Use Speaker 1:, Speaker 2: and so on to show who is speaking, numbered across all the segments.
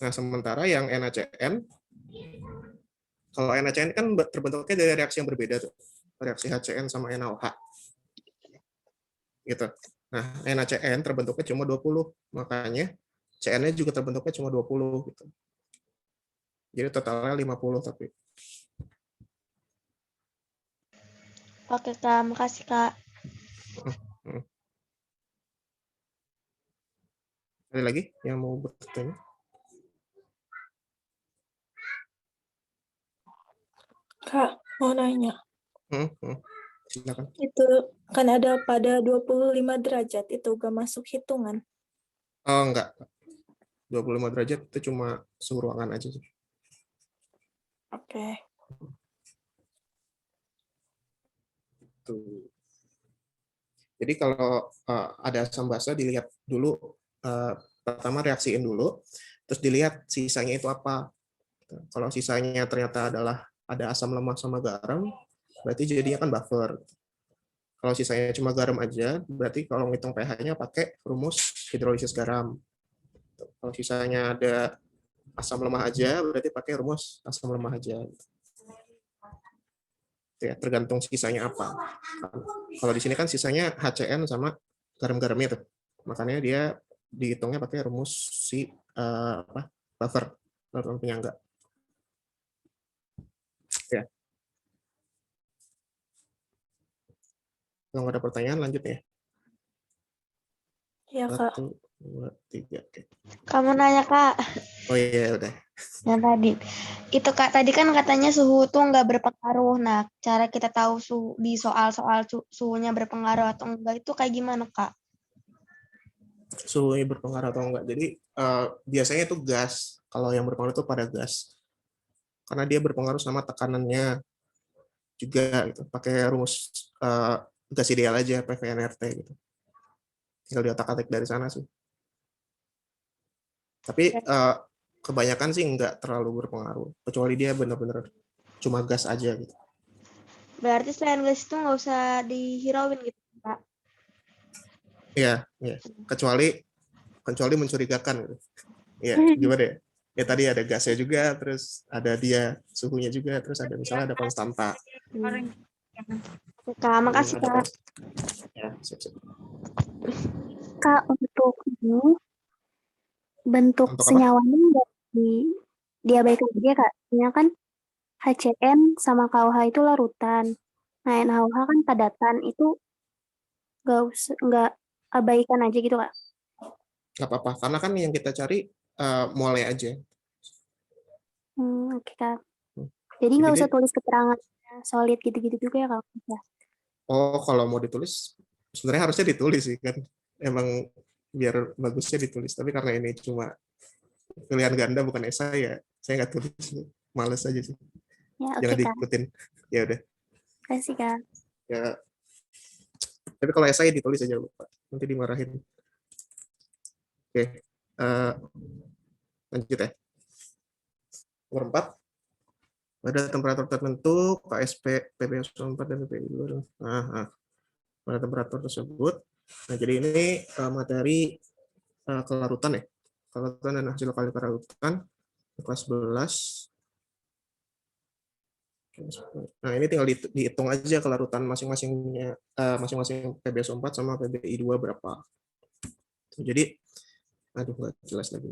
Speaker 1: Nah, sementara yang NaCN, kalau NaCN kan terbentuknya dari reaksi yang berbeda tuh. Reaksi HCN sama NaOH. Gitu. Nah, NaCN terbentuknya cuma 20, makanya CN-nya juga terbentuknya cuma 20 gitu. Jadi totalnya 50 tapi.
Speaker 2: Oke Kak, makasih Kak.
Speaker 1: Ada lagi yang mau bertanya?
Speaker 3: Kak, mau nanya.
Speaker 1: Silakan.
Speaker 3: Itu kan ada pada 25 derajat, itu gak masuk hitungan.
Speaker 1: Oh, enggak. 25 derajat itu cuma suhu ruangan aja sih.
Speaker 3: Oke.
Speaker 1: Tuh. Jadi kalau ada asam basa dilihat dulu, pertama reaksiin dulu, terus dilihat sisanya itu apa. Kalau sisanya ternyata adalah ada asam lemah sama garam, berarti jadinya kan buffer. Kalau sisanya cuma garam aja, berarti kalau ngitung pH-nya pakai rumus hidrolisis garam. Kalau sisanya ada asam lemah aja, berarti pakai rumus asam lemah aja. Ya, tergantung sisanya apa. Kalau di sini kan sisanya HCN sama garam-garamnya tuh. Makanya dia dihitungnya pakai rumus si buffer, larutan penyangga. Ya. Kalau ada pertanyaan lanjut ya.
Speaker 3: Iya, Kak.
Speaker 1: 1, 2, 3. Oke.
Speaker 2: Kamu nanya Kak,
Speaker 1: Oh iya, udah.
Speaker 2: yang tadi. Itu Kak, tadi kan katanya suhu tuh nggak berpengaruh. Nah, cara kita tahu suhu di soal-soal suhunya berpengaruh atau enggak itu kayak gimana Kak?
Speaker 1: Suhunya berpengaruh atau enggak. Jadi biasanya itu gas. Kalau yang berpengaruh itu pada gas. Karena dia berpengaruh sama tekanannya juga gitu. Pakai rumus gas ideal aja PVNRT gitu. Tinggal diotak-atik dari sana sih. Tapi kebanyakan sih nggak terlalu berpengaruh, kecuali dia benar-benar cuma gas aja gitu.
Speaker 2: Berarti selain gas itu nggak usah dihirauin gitu Kak?
Speaker 1: Iya, iya. Kecuali mencurigakan gitu. Iya, gimana ya? Ya tadi ada gasnya juga, terus ada dia suhunya juga, terus ada misalnya ada konstanta.
Speaker 2: Kak, makasih
Speaker 1: Ada
Speaker 2: Kak.
Speaker 1: ya, siap-siap.
Speaker 4: Kak, untuk ini bentuk
Speaker 1: Untuk apa?
Speaker 4: senyawanya nggak diabaikan aja Kak. Soalnya kan HCN sama KOH itu larutan. Nah, NaOH kan padatan, itu nggak abaikan aja gitu Kak.
Speaker 1: Nggak apa-apa, karena kan yang kita cari molnya aja.
Speaker 4: Oke Kak. Jadi nggak usah tulis keterangan solid gitu-gitu juga ya Kak?
Speaker 1: Oh, kalau mau ditulis, sebenarnya harusnya ditulis sih kan. Emang biar bagusnya ditulis, tapi karena ini cuma pilihan ganda bukan esai ya, saya nggak tulis, males aja sih.
Speaker 4: Ya,
Speaker 1: Jangan
Speaker 4: oke Kak.
Speaker 1: diikutin. Ya udah.
Speaker 4: Kasih Kak.
Speaker 1: Ya. Tapi kalau esai ditulis aja Pak. Nanti dimarahin. Oke. Lanjut ya. Nomor 4. Pada temperatur tertentu, KSP, PbSO4 dan PPI2. Pada temperatur tersebut. Nah, jadi ini materi kelarutan ya. Kelarutan dan hasil kali kelarutan kelas 11. Nah, ini tinggal dihitung aja kelarutan masing-masingnya, masing-masing PbSO4 sama PBI2 berapa. Jadi, aduh nggak jelas lagi.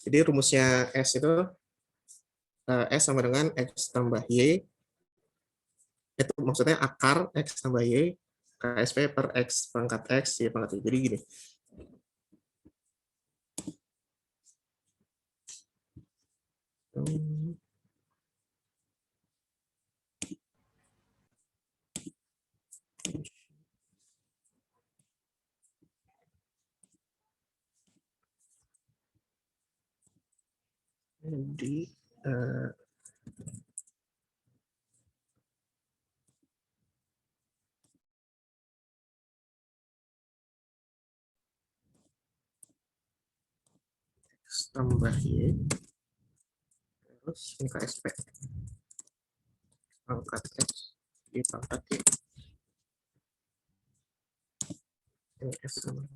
Speaker 1: Jadi rumusnya S itu S sama dengan X tambah Y, itu maksudnya akar X tambah Y, KSP per X pangkat X, Y pangkat Y. Jadi gini. Jadi X tambah Y, terus ini KSP pangkat X, Y pangkat Y. Ini S sama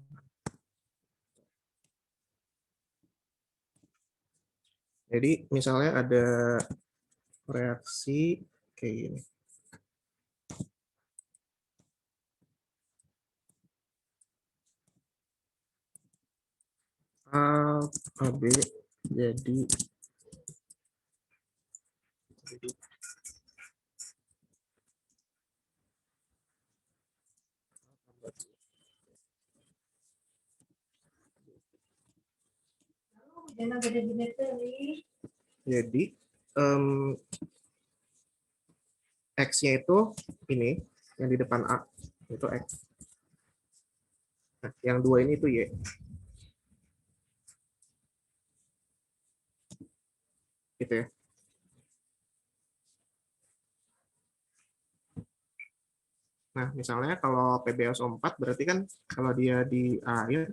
Speaker 1: Jadi misalnya ada reaksi kayak gini. A, AB jadi jadi X-nya itu ini, yang di depan A, itu X. Nah, yang 2 ini itu Y. Gitu ya. Nah, misalnya kalau PbSO4 berarti kan kalau dia di air,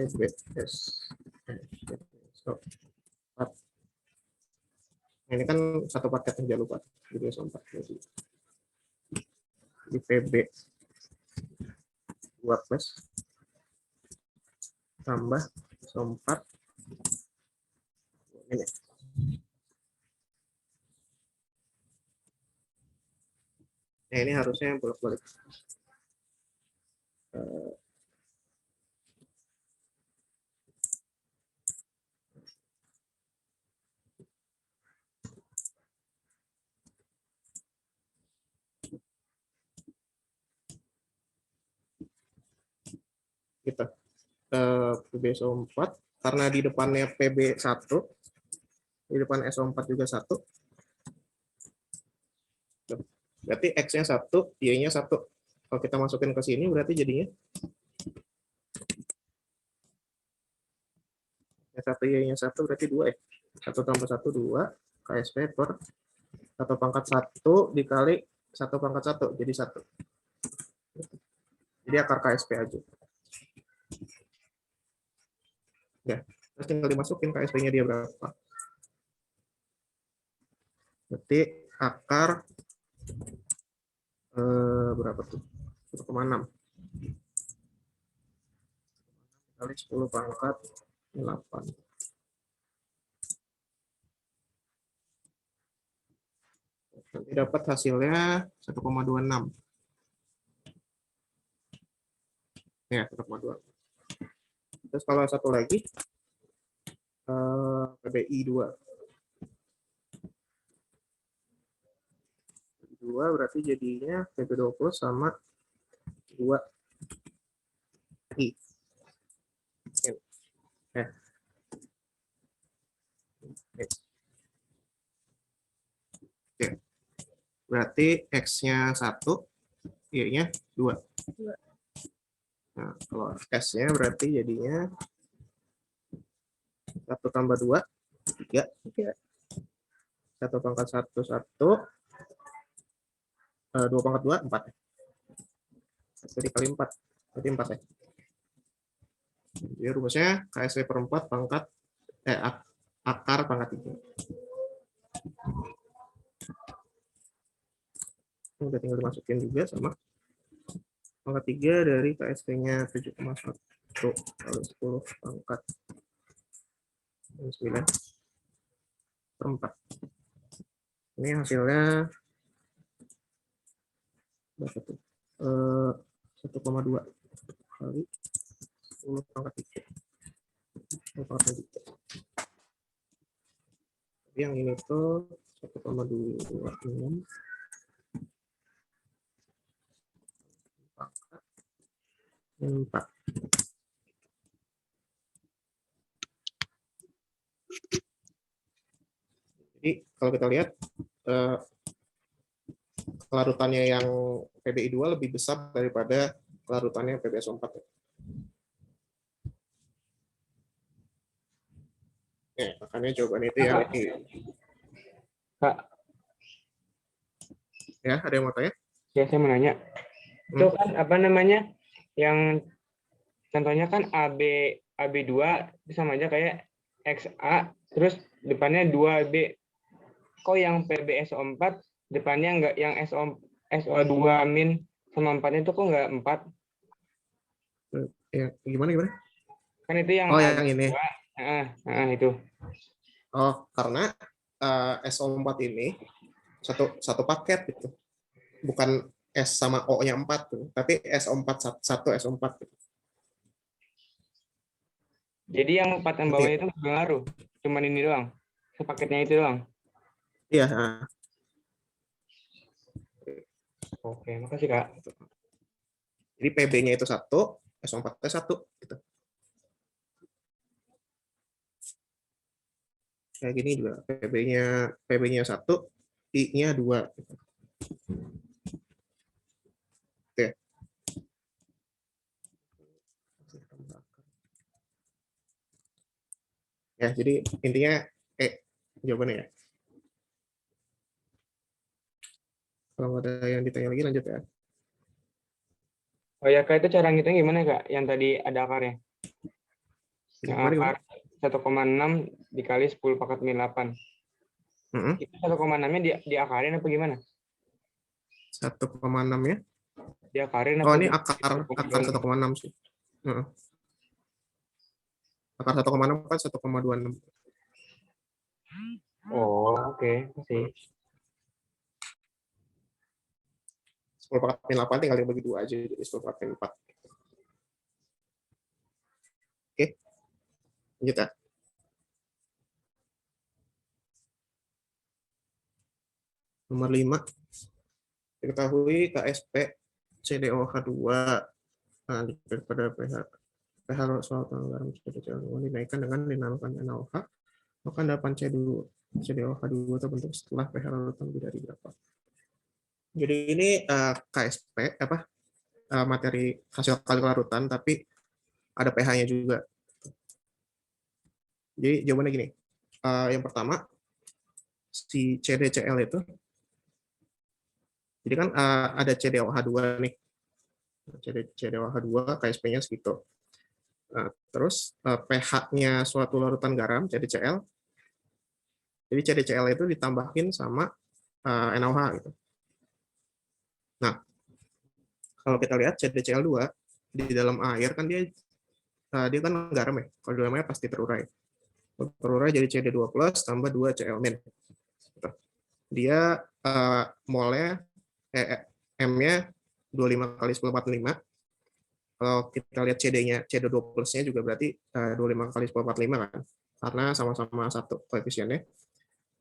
Speaker 1: PbSO4. Nah, ini kan satu paket yang jangan lupa, PbSO4. Jadi di Pb 2 plus tambah SO4 ini. Nah, ini harusnya yang bolak-balik. Kita PbSO4 karena di depannya PB1, di depan SO4 juga 1. Berarti X-nya 1, Y-nya 1. Kalau kita masukin ke sini berarti jadinya yang 1 Y-nya 1 berarti 2 ya. 1 tambah 1 2 KSP per 1 pangkat 1 dikali 1 pangkat 1 jadi 1. Jadi akar KSP aja. Ya, terus tinggal dimasukin KSP-nya dia berapa. Berarti akar berapa tuh? 1,6 kali 10 pangkat 8. Nanti dapat hasilnya 1,26. Ya, 1,2. Terus kalau satu lagi PBI 2. 2 berarti jadinya PB20 sama 2 I. Oke. Berarti X-nya 1, Y-nya 2. Nah, kalau S-nya berarti jadinya 1 tambah 2, 3. 1 pangkat 1, 1. 2 pangkat 2, 4. Jadi kali 4. Berarti 4 ya. Jadi rumusnya KSP per 4 pangkat, akar pangkat 3. Udah tinggal dimasukin juga sama pangkat 3 dari KSP-nya 7,1 kali 10 pangkat 9 per 4. Ini hasilnya berapa tuh? 1,2 kali 10 pangkat 3. Yang ini tuh 1,26 pangkat 4. Jadi kalau kita lihat kelarutannya yang PBI 2 lebih besar daripada kelarutannya PbSO4. Ya, makanya jawaban itu yang ini.
Speaker 5: Kak,
Speaker 1: Ya, ada yang mau tanya?
Speaker 5: ya saya mau nanya. Itu kan apa namanya? Yang contohnya kan AB2 itu sama aja kayak XA, terus depannya 2B. Kok yang PbSO4 depannya enggak, yang SO2 min sama 4-nya itu kok enggak 4?
Speaker 1: Ya, gimana?
Speaker 5: Kan itu yang
Speaker 1: Oh, yang ini.
Speaker 5: itu.
Speaker 1: Oh, karena SO4 ini satu paket gitu. Bukan S sama O-nya 4 tuh, tapi SO4 satu SO4 gitu.
Speaker 5: Jadi yang 4 yang bawahnya itu nggak ngaruh. Cuman ini doang. Sepaketnya itu doang.
Speaker 1: Iya,
Speaker 5: Oke, makasih Kak.
Speaker 1: jadi PB-nya itu 1, SO4-nya 1 gitu. Kayak gini juga, PB-nya 1, I-nya 2 gitu. Oke. Ya, jadi intinya jawabannya ya. Kalau ada yang ditanya lagi lanjut ya.
Speaker 5: Oh ya Kak, itu cara ngitungnya gimana Kak? Yang tadi ada akarnya. Yang
Speaker 1: Gimana?
Speaker 5: akar 1,6 dikali 10 pangkat min 8. Itu 1,6-nya diakarin apa gimana?
Speaker 1: 1,6 ya.
Speaker 5: Diakarin
Speaker 1: Oh,
Speaker 5: apa
Speaker 1: ini
Speaker 5: di
Speaker 1: akar 1,6 sih. Akar 1,6 kan 1,26.
Speaker 5: Oh, oke. Masih.
Speaker 1: 10 pangkat min 8 tinggal dibagi 2 aja, jadi 10 pangkat min 4. Oke. Lanjut ya. Nomor 5. Diketahui KSP CDOH2 daripada pH soal garam dinaikkan dengan dinamakan NaOH, maka endapan CDOH2 terbentuk setelah pH larutan lebih dari berapa. Jadi ini KSP materi hasil kali larutan, tapi ada pH-nya juga. Jadi jawabannya gini. Yang pertama, si CDCl itu, jadi kan ada CDOH2 nih. CDOH2 KSP-nya segitu. Terus pH-nya suatu larutan garam, CDCl. Jadi CDCl itu ditambahin sama NaOH gitu. Nah, kalau kita lihat CDCl2 di dalam air kan dia kan garam ya. Kalau di dalam air pasti terurai. Terurai jadi CD2+ tambah 2 Cl-. Dia molnya M-nya 25 kali 10⁴. Kalau kita lihat CD-nya, CD2+-nya juga berarti 25 kali 10⁴ kan. Karena sama-sama satu koefisiennya.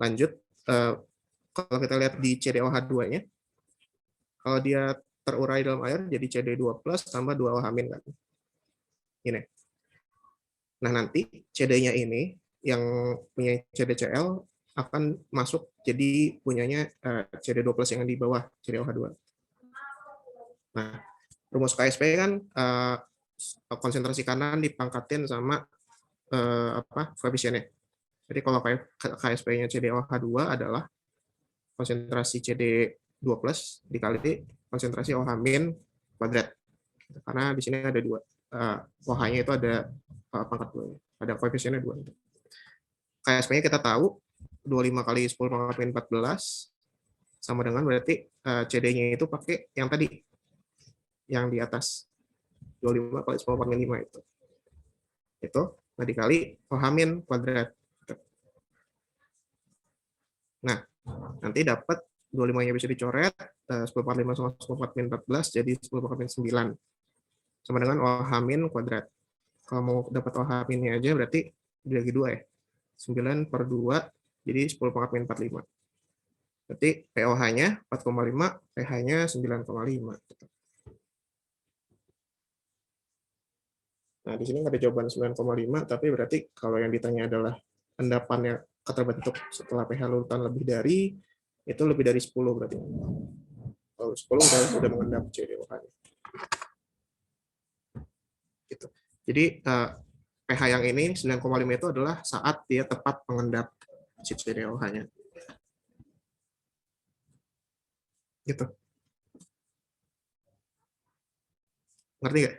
Speaker 1: Lanjut, kalau kita lihat di CDOH2-nya, kalau dia terurai dalam air jadi CD2+ tambah 2OH- kan. Ini. Nah, nanti CD-nya ini yang punya CDCl akan masuk jadi punyanya CD2+ yang di bawah CDOH2. Nah, rumus KSP kan konsentrasi kanan dipangkatin sama koefisiennya. Jadi kalau KSP-nya CDOH2 adalah konsentrasi CD2+ dikali konsentrasi OH- kuadrat. Karena di sini ada 2. OH-nya itu ada pangkat 2. Ada koefisiennya 2. KSP-nya kita tahu 25 kali 10⁻14 sama dengan berarti CD-nya itu pakai yang tadi, yang di atas 25 kali 10⁻5 itu. Itu dikali OH- kuadrat. Nah, nanti dapat 25-nya bisa dicoret, 10⁻5 sama 10⁻14 jadi 10⁻9 sama dengan OH- kuadrat. Kalau mau dapat OH-nya aja berarti dibagi 2 ya. 9/2 jadi 10⁻45. Berarti POH-nya 4,5, pH-nya 9,5. Nah, di sini nggak ada jawaban 9,5, tapi berarti kalau yang ditanya adalah endapannya terbentuk setelah pH larutan lebih dari, itu lebih dari 10 berarti. Kalau 10 sudah mengendap CDOH-nya. Gitu. Jadi pH yang ini 9,5 itu adalah saat dia tepat mengendap si CDOH-nya. Gitu. Ngerti nggak?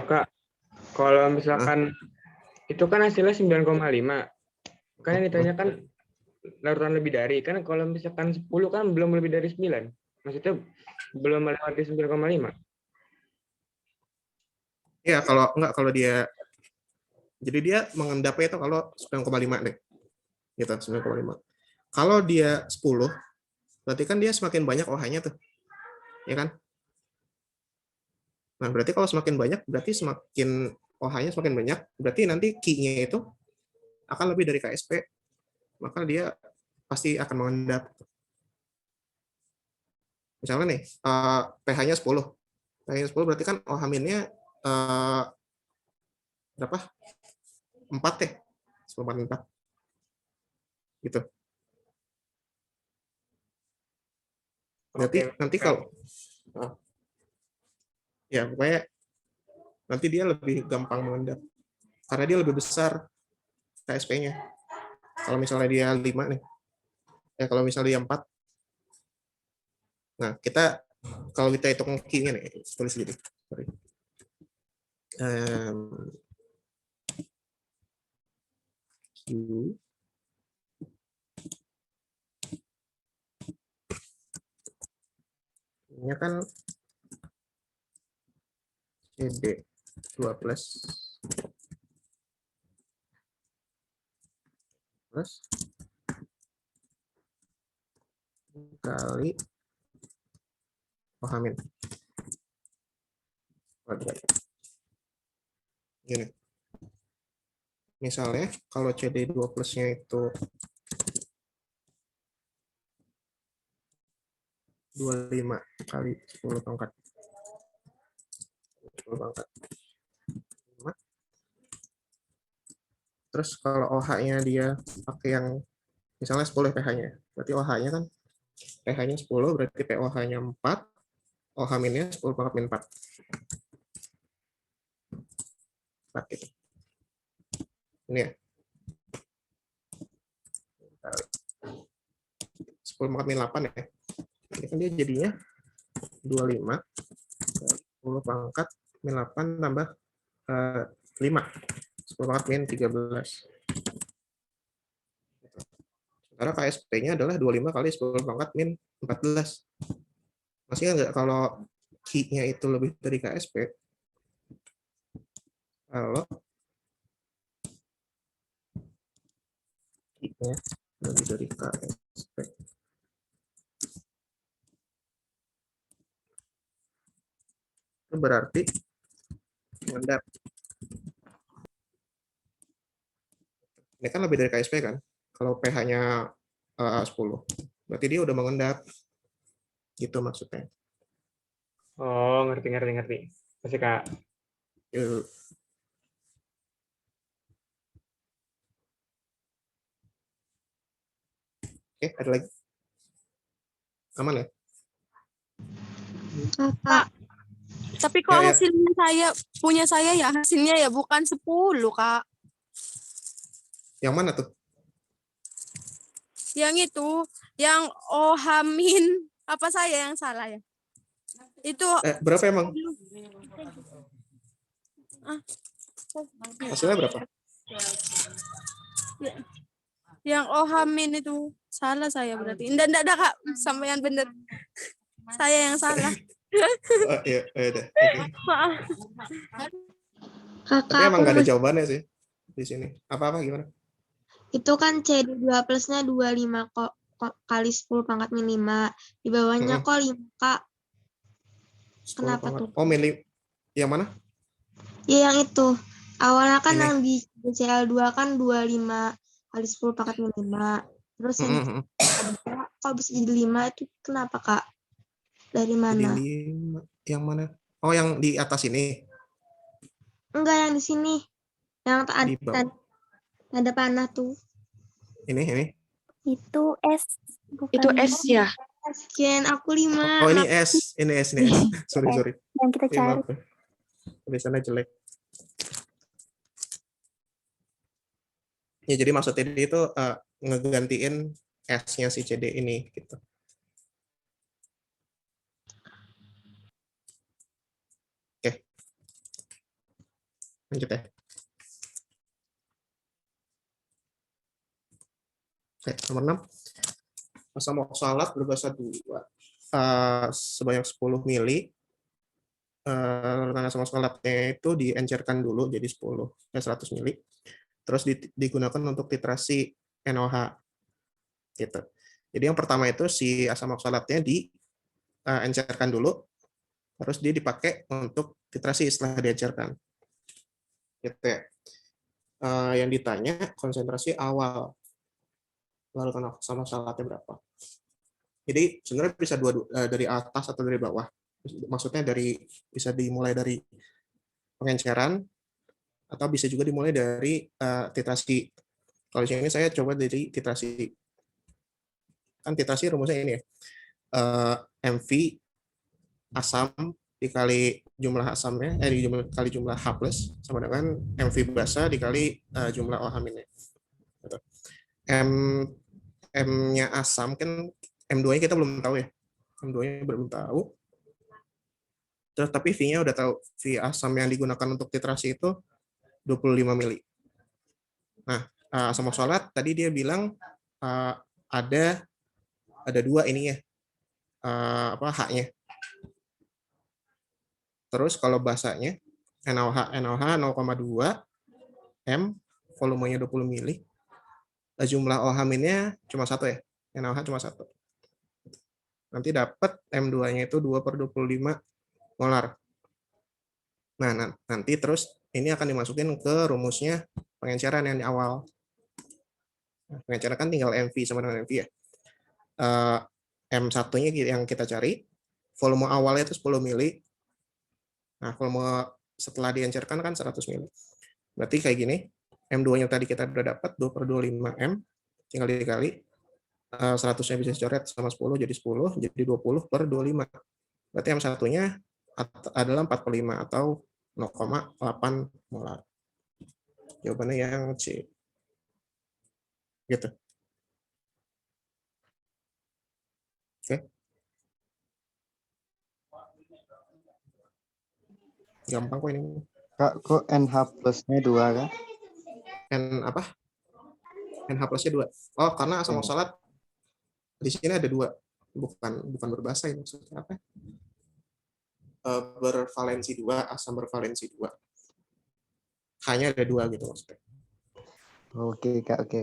Speaker 5: Kak, kalau misalkan itu kan hasilnya 9,5. Kan yang ditanya kan larutan lebih dari. Kan kalau misalkan 10 kan belum lebih dari 9. Maksudnya belum melewati 9,5.
Speaker 1: Ya, kalau dia, jadi dia mengendapnya itu kalau 9,5 deh. Gitu, 9,5. Kalau dia 10, berarti kan dia semakin banyak OH-nya tuh. Ya kan? Nah, berarti kalau semakin banyak, berarti semakin OH-nya semakin banyak, berarti nanti Q-nya itu akan lebih dari KSP, maka dia pasti akan mengendap. Misalnya nih, pH-nya 10. pH-nya 10 berarti kan OH-nya berapa? 4 ya? 10/4. Gitu. Berarti
Speaker 5: Oke,
Speaker 1: nanti
Speaker 5: Kak.
Speaker 1: kalau ya pokoknya nanti dia lebih gampang mengendap karena dia lebih besar KSP-nya. Kalau misalnya dia 5 nih. Kalau misalnya dia 4. Nah, kalau kita hitung Q-nya nih, tulis gini. Sorry. Q ini kan CD 2 plus kali OH min. Gini. Misalnya kalau CD 2 plusnya itu 25 kali 10 pangkat 5. Terus kalau OH-nya dia pakai yang misalnya 10 pH-nya. Berarti OH-nya kan pH-nya 10, berarti pOH-nya 4, OH minnya 10 pangkat min 4. 4 gitu. Ini ya. 10 pangkat min 8 ya. Ini kan dia jadinya 25 10 pangkat min 8 tambah 5. 10 pangkat min 13. Sementara KSP-nya adalah 25 kali 10 pangkat min 14. Masih enggak kalau Q-nya itu lebih dari KSP? Kalau Q-nya lebih dari KSP. Itu berarti mengendap. Ini kan lebih dari KSP kan? Kalau pH-nya 10. Berarti dia udah mengendap. Gitu maksudnya.
Speaker 5: Oh, ngerti. Masih, Kak.
Speaker 1: Yuk. Oke, ada lagi? Aman ya?
Speaker 6: Kak, tapi kok
Speaker 1: Ya.
Speaker 6: hasilnya punya saya ya hasilnya ya bukan 10, Kak.
Speaker 1: Yang mana tuh?
Speaker 6: Yang itu, yang Ohamin apa saya yang salah ya? Itu
Speaker 1: Berapa emang? Hasilnya berapa?
Speaker 6: yang Ohamin itu salah saya berarti. Enggak, Kak, sampean bener. Saya yang salah.
Speaker 1: Ya, udah. Okay.
Speaker 6: Maaf.
Speaker 1: Tapi
Speaker 2: Kakak,
Speaker 1: emang
Speaker 2: aku
Speaker 1: nggak ada jawabannya sih di sini. Apa gimana?
Speaker 2: itu kan CD2 plusnya 25 kok kali 10 pangkat min 5. Di bawahnya kok 5, Kak.
Speaker 1: 10
Speaker 2: Kenapa
Speaker 1: pangkat.
Speaker 2: tuh?
Speaker 1: Oh, yang mana?
Speaker 2: Ya yang itu. Awalnya kan
Speaker 1: Ini.
Speaker 2: yang di CL2 kan 25 kali 10 pangkat min 5. Terus yang di kok bisa jadi 5 itu kenapa, Kak? Dari mana?
Speaker 1: Jadi 5. Yang mana? Oh, yang di atas ini.
Speaker 2: Enggak, yang di sini. Yang
Speaker 1: Di bawah.
Speaker 2: ada panah tuh.
Speaker 1: Ini.
Speaker 4: Itu S. Bukan
Speaker 6: Itu S ya.
Speaker 2: Sekian aku 5.
Speaker 1: Oh, ini S. Ini S. Sorry.
Speaker 4: yang kita
Speaker 1: Ya,
Speaker 4: cari.
Speaker 1: maaf. Tulisannya jelek. Ya, jadi maksudnya itu ngegantiin S-nya si CD ini gitu. Oke. Lanjut ya. Oke, nomor 6. Asam oksalat berbasa 2 sebanyak 10 mili larutan asam oksalatnya itu diencerkan dulu jadi 100 mili, terus digunakan untuk titrasi NaOH gitu. Jadi yang pertama itu si asam oksalatnya diencerkan dulu, terus dia dipakai untuk titrasi setelah diencerkan. Gitu ya. Yang ditanya konsentrasi awal larutan asam oksalatnya berapa. Jadi sebenarnya bisa dari atas atau dari bawah. Maksudnya bisa dimulai dari pengenceran atau bisa juga dimulai dari titrasi. Kalau di sini saya coba dari titrasi. Kan titrasi rumusnya ini ya. MV asam dikali jumlah asamnya, dikali jumlah H plus sama dengan MV basa dikali jumlah OH minnya. M-nya asam kan M2-nya kita belum tahu ya. M2-nya belum tahu. Terus tapi V-nya udah tahu. V asam yang digunakan untuk titrasi itu 25 mili. Nah, asam oksalat tadi dia bilang ada dua ininya. H-nya. Terus kalau basanya NaOH 0,2 M, volumenya 20 mili. Jumlah OH-nya cuma 1 ya. NaOH cuma 1. Nanti dapat M2-nya itu 2/25 molar. Nah, nanti terus ini akan dimasukin ke rumusnya pengenceran yang di awal. Nah, pengenceran kan tinggal MV sama dengan MV ya. M1-nya yang kita cari, volume awalnya itu 10 mili. Nah, volume setelah diencerkan kan 100 mili. Berarti kayak gini, M2-nya tadi kita udah dapat 2/25 M, tinggal dikali. 100-nya bisa dicoret sama 10, jadi 10, jadi 20/25. Berarti M1-nya adalah 45 atau 0,8 molar. Jawabannya yang C. Gitu. Oke. Gampang kok ini.
Speaker 7: Kak, kok NH plusnya 2 kan?
Speaker 1: N apa? NH plusnya 2. Oh, karena asam oksalat di sini ada 2. Bukan berbasa ini maksudnya apa? Bervalensi 2, asam bervalensi 2. Hanya ada 2 gitu maksudnya.
Speaker 7: Oke, Kak.
Speaker 1: Gitu.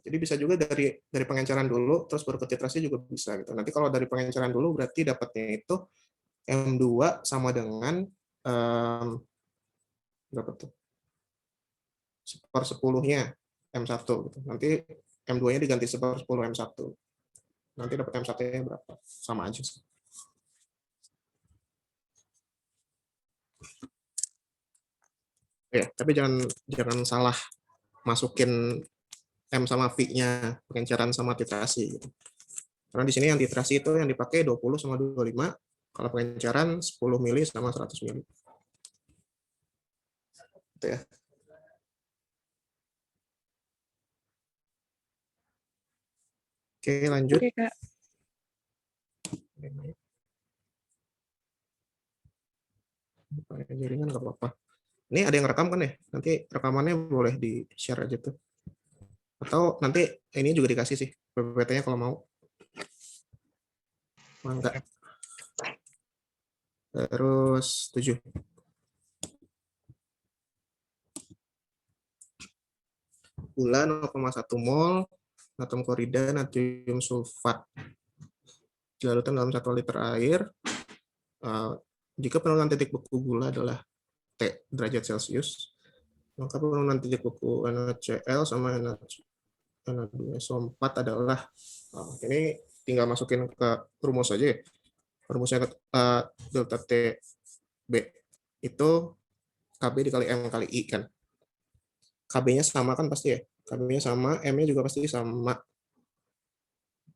Speaker 1: Jadi bisa juga dari pengenceran dulu, terus baru ke titrasi juga bisa gitu. Nanti kalau dari pengenceran dulu berarti dapatnya itu M2 sama dengan berapa tuh? 1/10-nya M1 gitu. Nanti M2-nya diganti 1/10 M1. Nanti dapat M1-nya berapa? Sama aja sih. Ya, tapi jangan salah masukin M sama V-nya pengenceran sama titrasi gitu. Karena di sini yang titrasi itu yang dipakai 20 sama 25, kalau pengenceran 10 mili sama 100 mili. Gitu ya. Oke, lanjut.
Speaker 6: Oke, Kak.
Speaker 1: Jaringan nggak apa-apa. Ini ada yang rekam kan ya? Nanti rekamannya boleh di-share aja tuh. Atau nanti ini juga dikasih sih PPT-nya kalau mau. Mangga. Terus 7. Gula 0,1 mol, natrium klorida, natrium sulfat. Dilarutkan dalam 1 liter air. Jika penurunan titik beku gula adalah T derajat Celcius, maka penurunan titik beku NaCl sama Na2SO4 adalah, ini tinggal masukin ke rumus aja ya. Rumusnya delta TB itu KB dikali M kali I kan. KB-nya sama kan pasti ya. KB-nya sama, M-nya juga pasti sama.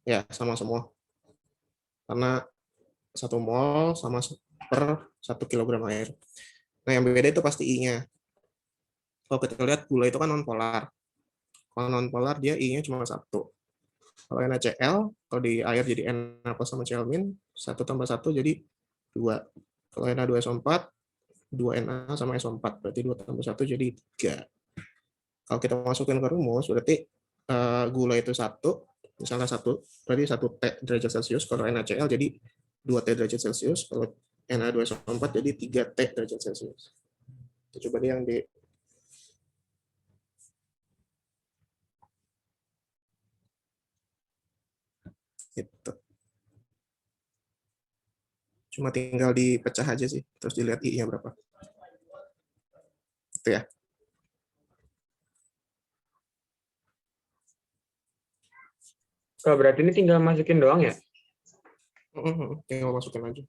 Speaker 1: Ya, sama semua. Karena 1 mol sama per 1 kilogram air. Nah, yang beda itu pasti I-nya. Kalau kita lihat gula itu kan non-polar. Kalau non-polar dia I-nya cuma 1. Kalau NaCl, kalau di air jadi Na plus sama Cl min, 1 tambah 1 jadi 2. Kalau Na2SO4, 2Na sama SO4, berarti 2 tambah 1 jadi 3. Kalau kita masukin ke rumus, berarti gula itu 1, misalnya 1, berarti 1 T derajat Celcius. Kalau NaCl jadi 2 T derajat Celcius. Kalau Na2SO4 jadi 3 T derajat Celcius. Coba deh yang di itu. Cuma tinggal dipecah aja sih, terus dilihat I-nya berapa. Itu ya.
Speaker 5: Oh, berarti ini tinggal masukin doang ya?
Speaker 1: Tinggal masukin aja.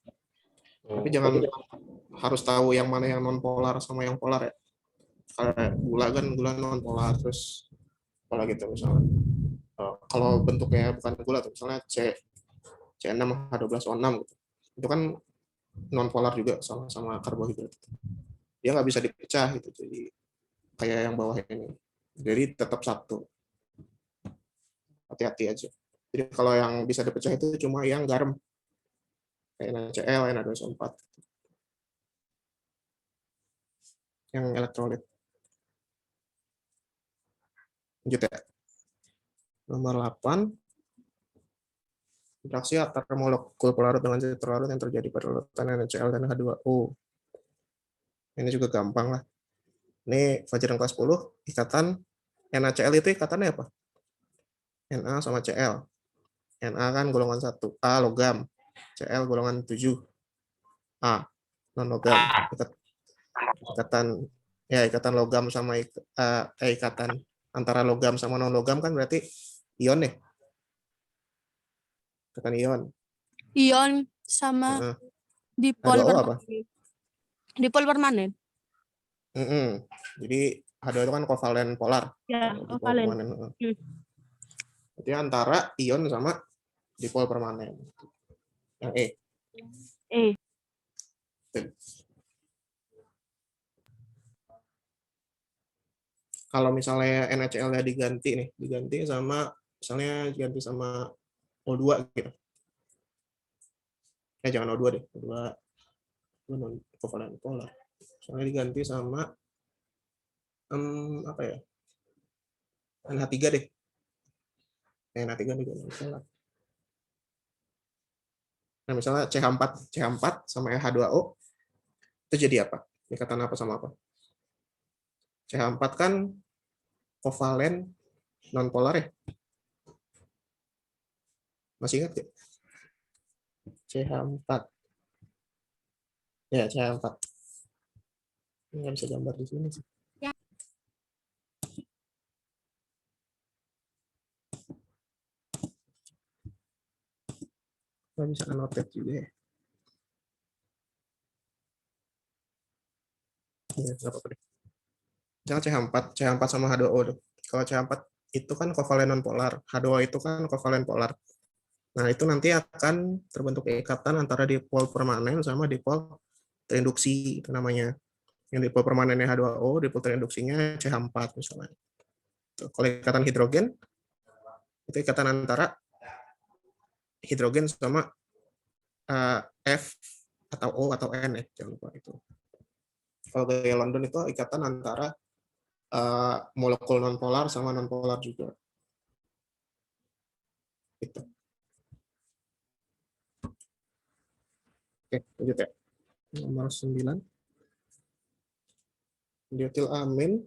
Speaker 1: Tapi jangan harus tahu yang mana yang non polar sama yang polar ya. Kayak gula kan gula non polar, terus pola gitu misalnya. Kalau bentuknya bukan gula tuh, misalnya C6H12O6 gitu. Itu kan non polar juga sama karbohidrat. Dia nggak bisa dipecah gitu. Jadi kayak yang bawah ini. Jadi tetap 1. Hati-hati aja. Jadi kalau yang bisa dipecah itu cuma yang garam. Kayak NaCl, Na2SO4. Yang elektrolit. Lanjut ya. Nomor 8. Interaksi antar molekul pelarut dengan tetralarut yang terjadi pada larutan NaCl dan H2O. Ini juga gampang lah. Ini pelajaran kelas 10, ikatan NaCl itu ikatannya apa? Na sama Cl. Na kan golongan 1, A logam, Cl golongan 7, A non logam. Ikatan logam sama ikatan antara logam sama non logam kan berarti ion ya. Ikatan ion.
Speaker 6: Ion sama dipol
Speaker 1: H2O apa?
Speaker 6: permanen. Dipol permanen.
Speaker 1: Jadi H2O itu kan kovalen polar.
Speaker 6: Ya,
Speaker 1: Dipol
Speaker 6: kovalen.
Speaker 1: permanen. Jadi antara ion sama dipol permanen. Yang E. Kalau misalnya NaCl-nya diganti sama misalnya diganti sama O2 gitu. Jangan O2 deh, O2 non kovalen polar. Misalnya diganti sama apa ya? NH3 deh. NH3 juga non polar. Nah, misalnya CH4 sama H2O itu jadi apa? Ikatan apa sama apa? CH4 kan kovalen non polar ya. Masih ingat gak? CH4. Ya, CH4. Ini nggak bisa gambar di sini sih. Nggak bisa annotate juga ya. Ya, nggak apa-apa deh. Misalnya CH4 sama H2O. Kalau CH4 itu kan kovalen non polar, H2O itu kan kovalen polar. Nah, itu nanti akan terbentuk ikatan antara dipol permanen sama dipol terinduksi, itu namanya. Yang dipol permanennya H2O, dipol terinduksinya CH4 misalnya. Kalau ikatan hidrogen, itu ikatan antara hidrogen sama F atau O atau N ya, jangan lupa itu. Kalau gaya London itu ikatan antara molekul non polar sama non polar juga. Gitu. Oke, lanjut ya. Nomor 9. Dietilamin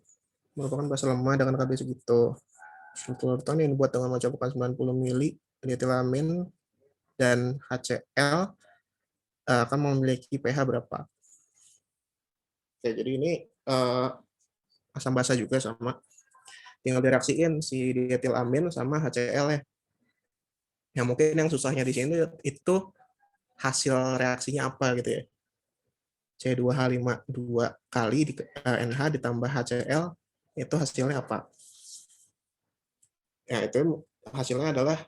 Speaker 1: merupakan basa lemah dengan KB segitu. Struktur larutan yang dibuat dengan mencakupan 90 mili dietilamin dan HCl akan memiliki pH berapa? Oke, jadi ini asam basa juga sama. Tinggal direaksiin si dietilamin sama HCl ya. Yang mungkin yang susahnya di sini itu hasil reaksinya apa gitu ya. C2H5 2 kali NH ditambah HCl itu hasilnya apa? Ya, itu hasilnya adalah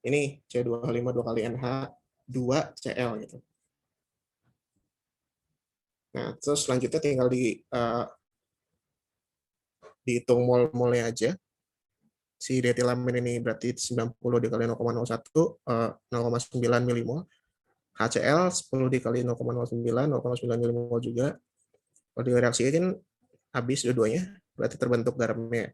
Speaker 1: ini C2H5 2 kali NH 2 Cl gitu. Nah, terus selanjutnya tinggal dihitung mol-molnya aja. Si dietilamin ini berarti 90 dikali 0,01 0,9 milimol. HCl 10 dikali 0,09 0,9 milimol juga. Kalau direaksiin habis dua-duanya berarti terbentuk garamnya.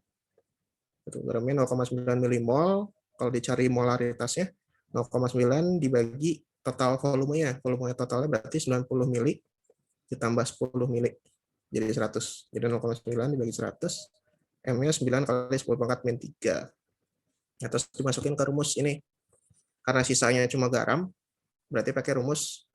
Speaker 1: Garamnya 0,9 milimol. Kalau dicari molaritasnya 0,9 dibagi total volumenya. Volumenya totalnya berarti 90 mili ditambah 10 mili. Jadi 100. Jadi 0,9 dibagi 100. M-nya 9 kali 10 pangkat min 3. Nah, terus dimasukin ke rumus ini. Karena sisanya cuma garam, berarti pakai rumus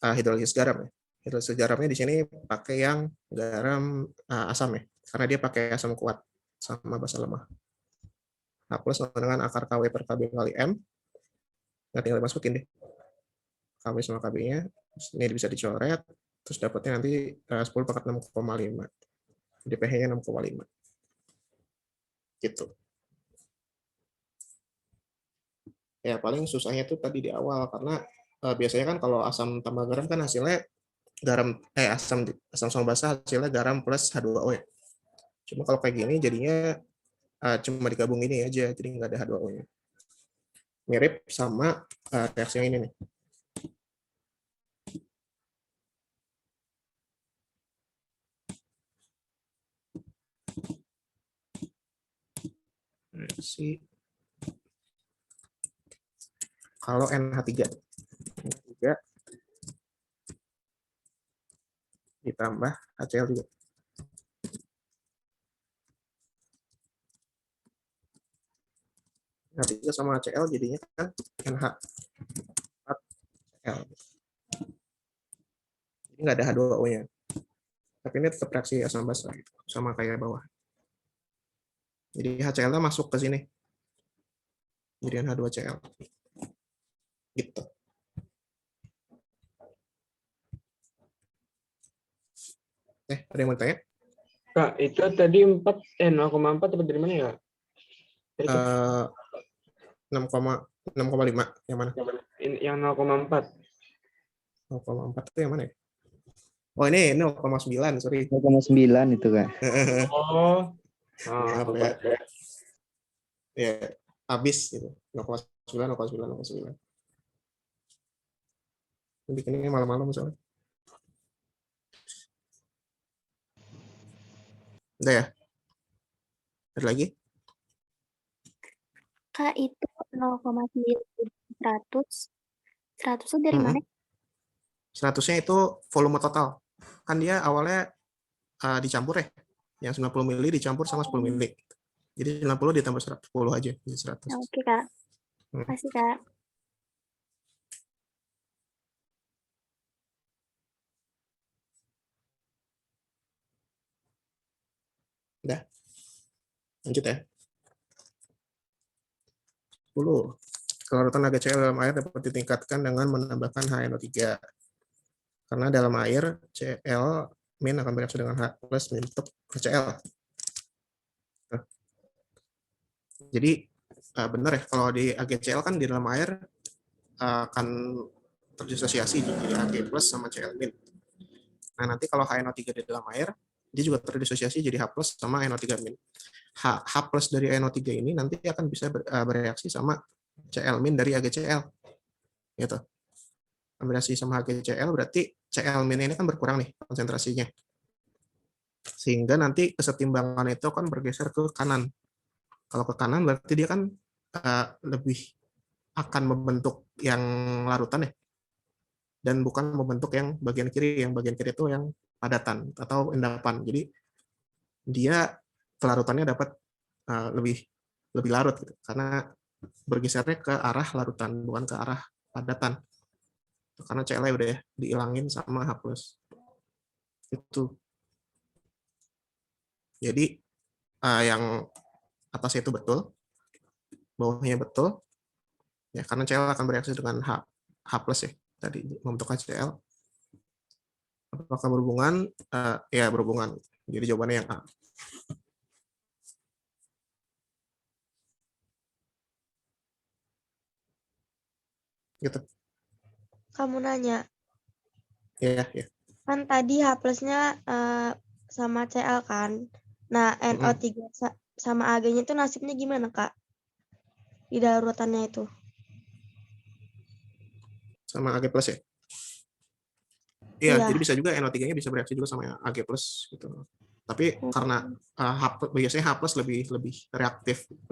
Speaker 1: hidrolisis garam ya. Hidrolisis garamnya di sini pakai yang garam asam ya, karena dia pakai asam kuat sama basa lemah. H plus sama dengan akar KW per KB kali M. Nah, tinggal dimasukin deh. KW sama KB-nya. Ini bisa dicoret. Terus dapatnya nanti 10 pangkat 6,5. Jadi pH-nya 6,5. Gitu. Ya, paling susahnya tuh tadi di awal, karena biasanya kan kalau asam tambah garam kan hasilnya garam asam sama basa hasilnya garam plus H2O ya. Cuma kalau kayak gini jadinya cuma digabung ini aja, jadi nggak ada H2O-nya. Mirip sama reaksi yang ini nih. Reaksi kalau NH3 ditambah HCl juga. NH3 sama HCl jadinya kan NH4Cl. Jadi nggak ada H2O-nya. Tapi ini tetap reaksi asam basa gitu, sama kayak bawah. Jadi HCl-nya masuk ke sini. Jadian H2Cl. Gitu. Ada yang mau tanya?
Speaker 5: Kak, itu tadi 0,4 dapat dari mana ya?
Speaker 1: 6,5 yang mana?
Speaker 5: Yang 0,4.
Speaker 1: 0,4 itu yang mana ya? Oh, ini 0,9, sorry.
Speaker 7: 0,9 itu Kak.
Speaker 5: Oh.
Speaker 1: Maaf ya. Ya, habis gitu. 0,9. Bikinnya malam-malam misalnya. Udah ya? Ada lagi?
Speaker 4: Kak, itu 0,9 100 itu dari mana?
Speaker 1: 100-nya itu volume total. Kan dia awalnya dicampur ya. Yang 90 mili dicampur sama 10 mili. Jadi 90 ditambah 10 aja. Jadi 100.
Speaker 4: Oke, Kak. Makasih, Kak.
Speaker 1: Udah. Lanjut ya. 10. Kelarutan HCl dalam air dapat ditingkatkan dengan menambahkan HNO3. Karena dalam air, Cl- akan bereaksi dengan H plus membentuk HCl. Jadi benar ya, kalau di AgCl kan di dalam air akan terdisosiasi jadi Ag plus sama Cl-. Nah, nanti kalau HNO3 di dalam air, dia juga terdisosiasi jadi H plus sama NO3-. H plus dari NO3 ini nanti akan bisa bereaksi sama Cl- dari AgCl. Gitu. Bereaksi sama HgCl berarti Cl- ini kan berkurang nih konsentrasinya. Sehingga nanti kesetimbangan itu akan bergeser ke kanan. Kalau ke kanan berarti dia kan lebih akan membentuk yang larutan ya. Dan bukan membentuk yang bagian kiri. Yang bagian kiri itu yang padatan atau endapan. Jadi dia kelarutannya dapat lebih larut gitu. Karena bergesernya ke arah larutan, bukan ke arah padatan. Karena Cl udah ya, dihilangin sama H+. Itu. Jadi yang atasnya itu betul, bawahnya betul, ya karena Cl akan bereaksi dengan H+ ya, tadi membentuk HCl. Apakah berhubungan? Ya berhubungan. Jadi jawabannya yang A. Gitu.
Speaker 2: Kamu nanya,
Speaker 1: Ya.
Speaker 2: kan tadi H plusnya sama Cl kan. Nah, NO3 sama Ag-nya itu nasibnya gimana, Kak? Di daruratannya itu.
Speaker 1: Sama Ag+ ya? Iya, jadi bisa juga NO3-nya bisa bereaksi juga sama Ag+ gitu. Tapi karena biasanya H+ lebih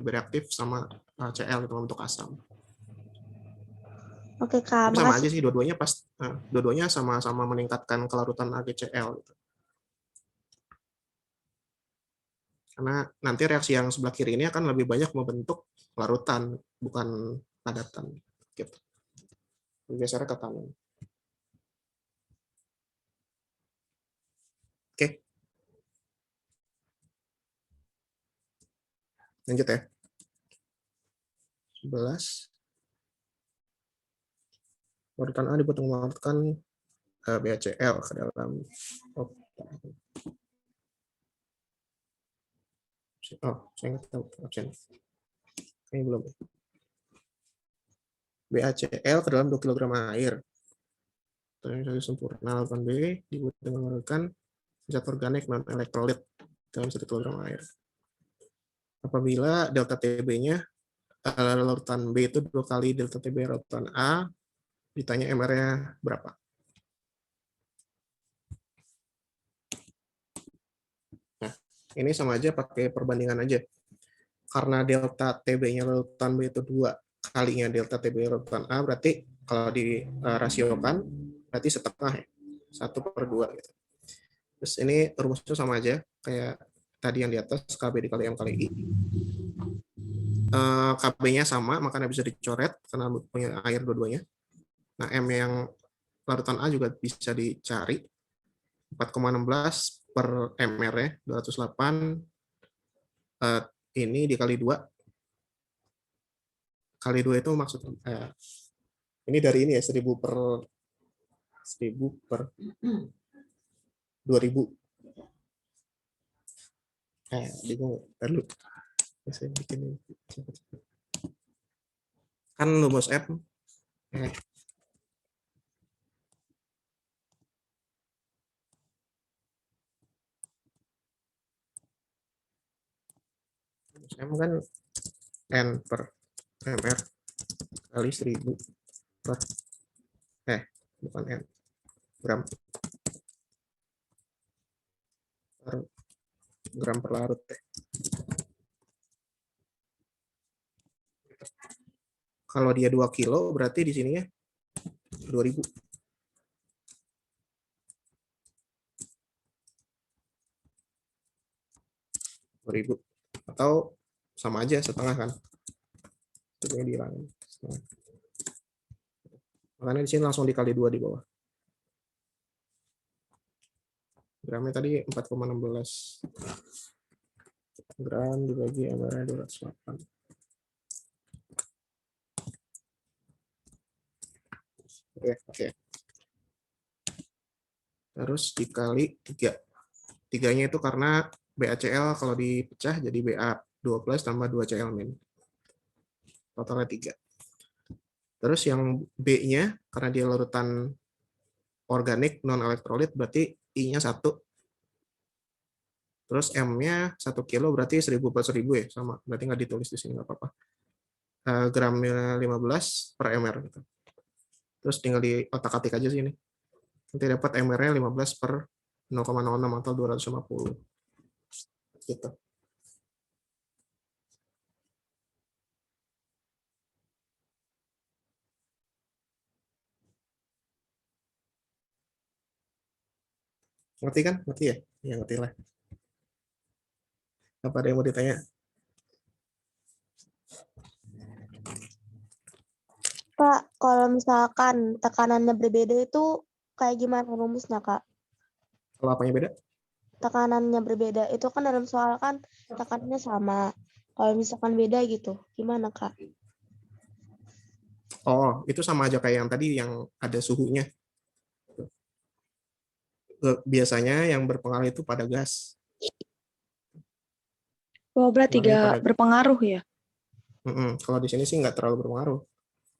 Speaker 1: reaktif sama Cl itu membentuk asam.
Speaker 2: Oke, Kak.
Speaker 1: Tapi sama aja
Speaker 2: Makasih.
Speaker 1: sih dua-duanya sama-sama meningkatkan kelarutan AgCl gitu. Karena nanti reaksi yang sebelah kiri ini akan lebih banyak membentuk larutan, bukan padatan. Gitu. Bergeser ke kanan. Oke. Lanjut ya. 11. Larutan A dibuat melarutkan BaCl ke dalam. Saya nggak tahu absen. Ini belum. BaCl ke dalam 2 kg air. Terus sempurna. Larutan B dibuat dengan menggunakan zat organik non elektrolit dalam 1 kg air. Apabila delta TB-nya larutan B itu 2 kali delta TB larutan A, ditanya MR-nya berapa? Nah, ini sama aja pakai perbandingan aja. Karena delta TB-nya larutan B itu 2 kalinya delta TB larutan A, berarti kalau dirasiokan berarti setengah ya. 1/2 gitu. Terus ini rumusnya sama aja kayak tadi yang di atas, KB dikali M kali I. KB-nya sama, makanya bisa dicoret karena punya air dua-duanya. Nah, M yang larutan A juga bisa dicari. 4,16 per mR ya, 208. Ini dikali 2. Kali 2 itu maksudnya, ini dari ini ya, 1000 per 2000. Bingung. Lalu saya bikin ini. Kan rumus M. M kan N per mR kali 1000 per bukan N, gram per larut ya. Kalau dia 2 kilo berarti di sininya 2000. Atau sama aja setengah kan. Ini dihilangin. Makanya di sini langsung dikali 2 di bawah. Gramnya tadi 4,16 gram dibagi MR 208. Oke. Terus dikali 3. 3-nya itu karena BaCl kalau dipecah jadi Ba2+ tambah 2Cl-. Totalnya 3. Terus yang B-nya karena dia larutan organik non elektrolit berarti I-nya 1. Terus M-nya 1 kilo berarti 1000 per 1000 ya, sama. Berarti nggak ditulis di sini, nggak apa-apa. Gramnya 15 per mR. Gitu. Terus tinggal di otak-atik aja sih ini. Nanti dapat MR-nya 15 per 0,06 atau 250. Gitu. Ngerti kan? Ngerti ya? Ya ngerti lah. Apa ada yang mau ditanya?
Speaker 2: Kak, kalau misalkan tekanannya berbeda itu kayak gimana rumusnya, Kak?
Speaker 1: Kalau apanya beda?
Speaker 2: Tekanannya berbeda. Itu kan dalam soal kan tekanannya sama. Kalau misalkan beda gitu, gimana, Kak?
Speaker 1: Oh, itu sama aja kayak yang tadi yang ada suhunya. Biasanya yang berpengaruh itu pada gas.
Speaker 6: Oh, berarti
Speaker 1: Namanya
Speaker 6: gak berpengaruh ya?
Speaker 1: Kalau di sini sih nggak terlalu berpengaruh.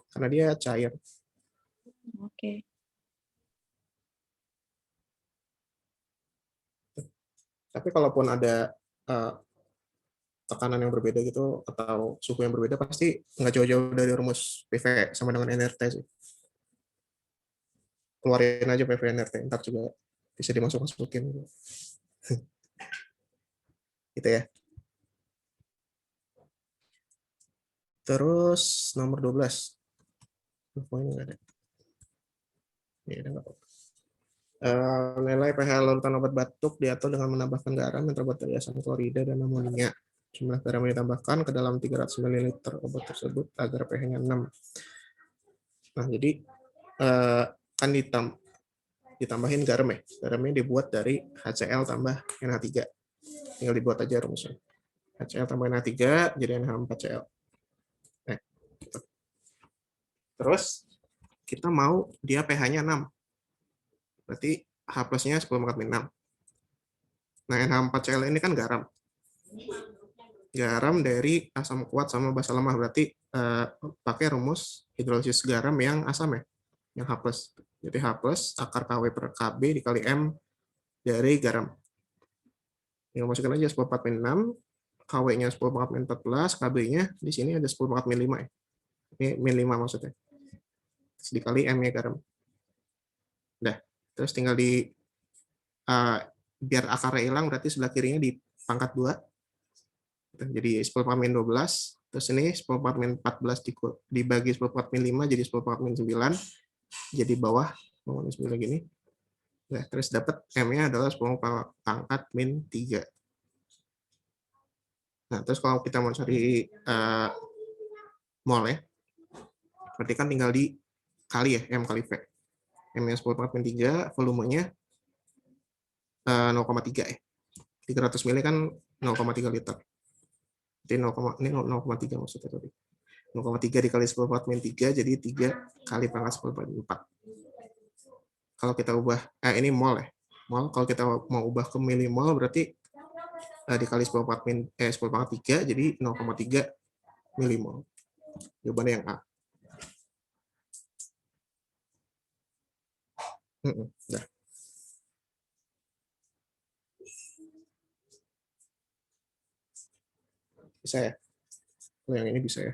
Speaker 1: Karena dia cair.
Speaker 6: Oke.
Speaker 1: Tapi kalaupun ada tekanan yang berbeda gitu atau suhu yang berbeda pasti nggak jauh-jauh dari rumus PV sama dengan NRT sih. Keluarin aja PV NRT, ntar juga bisa dimasuk-masukin. gitu ya. Terus nomor 12. Poinnya nggak ada. Ya, udah nggak apa-apa. Nilai pH larutan obat batuk diatur dengan menambahkan garam yang terbuat dari asam klorida dan amonia. Jumlah garam yang ditambahkan ke dalam 300 ml obat tersebut agar pH-nya 6. Nah, jadi kan ditambahin garam ya. Garamnya dibuat dari HCl tambah NH3. Tinggal dibuat aja rumusnya. HCl tambah NH3 jadi NH4Cl. Nah, gitu. Terus kita mau dia pH-nya 6. Berarti H plus-nya 10⁻6. Nah, NH4Cl ini kan garam. Garam dari asam kuat sama basa lemah. Berarti pakai rumus hidrolisis garam yang asam ya, yang H plus. Jadi H plus akar KW per KB dikali M dari garam. Yang masukkan aja 10⁻6, KW-nya 10⁻14, KB-nya di sini ada 10⁻5 ya. Ini min 5 maksudnya. Terus dikali M-nya garam. Udah. Terus tinggal biar akarnya hilang berarti sebelah kirinya dipangkat 2. Jadi 10⁻12. Terus ini 10⁻14 dibagi 10⁻5 jadi 10⁻9. Jadi bawah 9 gini. Nah, terus dapat M-nya adalah 10⁻3. Nah, terus kalau kita mau cari mol ya, berarti kan tinggal dikali ya, M kali V. M-nya 10⁻3, volumenya 0,3 ya. 300 ml kan 0,3 liter. Jadi 0,3 maksudnya tadi. 0,3 dikali 10⁻3 jadi 3 kali pangkat 10⁻4. Kalau kita ubah, ini mol ya. Mol, kalau kita mau ubah ke milimol berarti dikali 10⁻3 jadi 0,3 milimol. Jawabannya yang A. Dah. Bisa ya? Kalau yang ini bisa ya.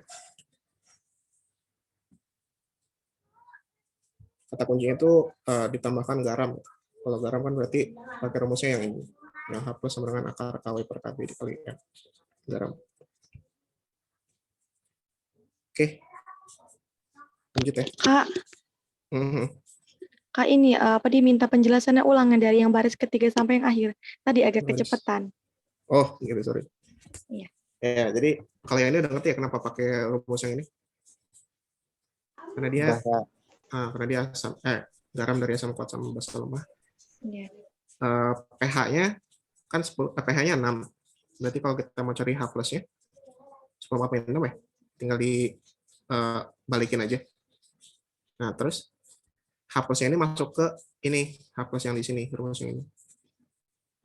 Speaker 1: Kata kuncinya itu ditambahkan garam. Kalau garam kan berarti pakai rumusnya yang ini. Yang H plus sama dengan akar KW per KB dikali M. Garam. Oke. Lanjut ya.
Speaker 8: Kak, Kak ini diminta penjelasannya ulangan dari yang baris ketiga sampai yang akhir. Tadi agak kecepatan.
Speaker 1: Oh, gitu, sorry.
Speaker 8: Iya.
Speaker 1: Ya, jadi kalau yang ini udah ngerti ya kenapa pakai rumus yang ini? Karena dia asam, garam dari asam kuat sama basa lemah.
Speaker 8: Iya.
Speaker 1: pH-nya kan pH-nya 6. Berarti kalau kita mau cari H plus-nya 10,6 ya. Tinggal dibalikin aja. Nah, terus H plus-nya ini masuk ke ini, H plus yang di sini, rumus yang ini.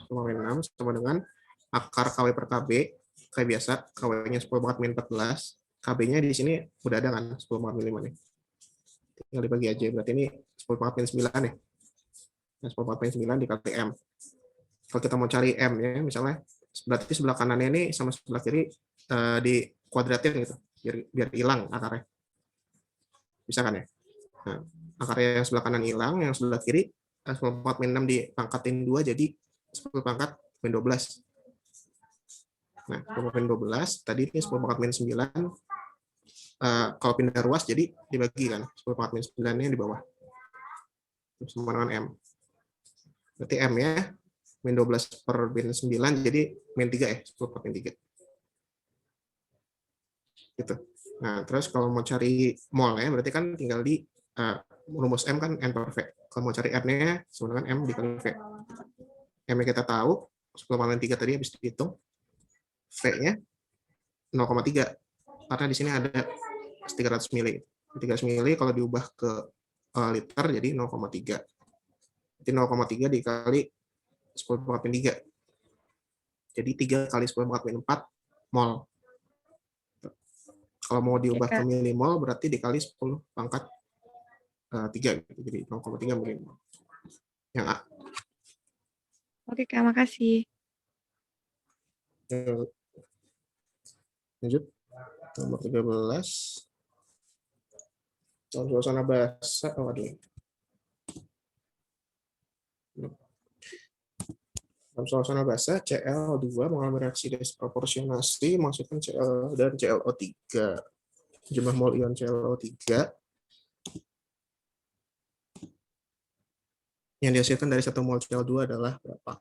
Speaker 1: 10,6 sama dengan akar KW per KB, kayak biasa, KW-nya 10⁻14, KB-nya di sini udah ada kan, 10⁻5 nih. Tinggal dibagi aja, berarti ini 10⁻9 ya. Nah, 10⁻9 dikali M. Kalau kita mau cari M ya, misalnya, berarti sebelah kanannya ini sama sebelah kiri di kuadratin gitu, biar hilang akarnya. Bisa kan ya? Nah, akarnya yang sebelah kanan hilang, yang sebelah kiri 10⁻6 dipangkatin 2 jadi 10⁻12. Nah, 10⁻12 tadi ini 10⁻9 kalau pindah ruas jadi dibagi kan 10⁻9-nya di bawah. Sama dengan M. Berarti M-nya min 12 per min 9 jadi min 3 ya, 10/3. Gitu. Nah, terus kalau mau cari mol ya, berarti kan tinggal di rumus M kan N per V. Kalau mau cari R-nya sama dengan M dikali V. M-nya kita tahu, 10/3 tadi habis dihitung. V-nya 0,3. Karena di sini ada 300 ml. 300 ml kalau diubah ke liter jadi 0,3. Jadi 0,3 dikali 10/3. Jadi 3 kali 10/4 mol. Kalau mau diubah ke milimol berarti dikali 10⁻3 gitu. Jadi 0,3 milimol. Yang A.
Speaker 8: Oke, Kak, makasih.
Speaker 1: Lanjut. Nomor 13. Suasana bahasa. Oh, aduh. Dalam suasana basa, Cl2 mengalami reaksi disproporsionasi masukkan Cl dan ClO3. Jumlah mol ion ClO3 yang dihasilkan dari 1 mol Cl2 adalah berapa?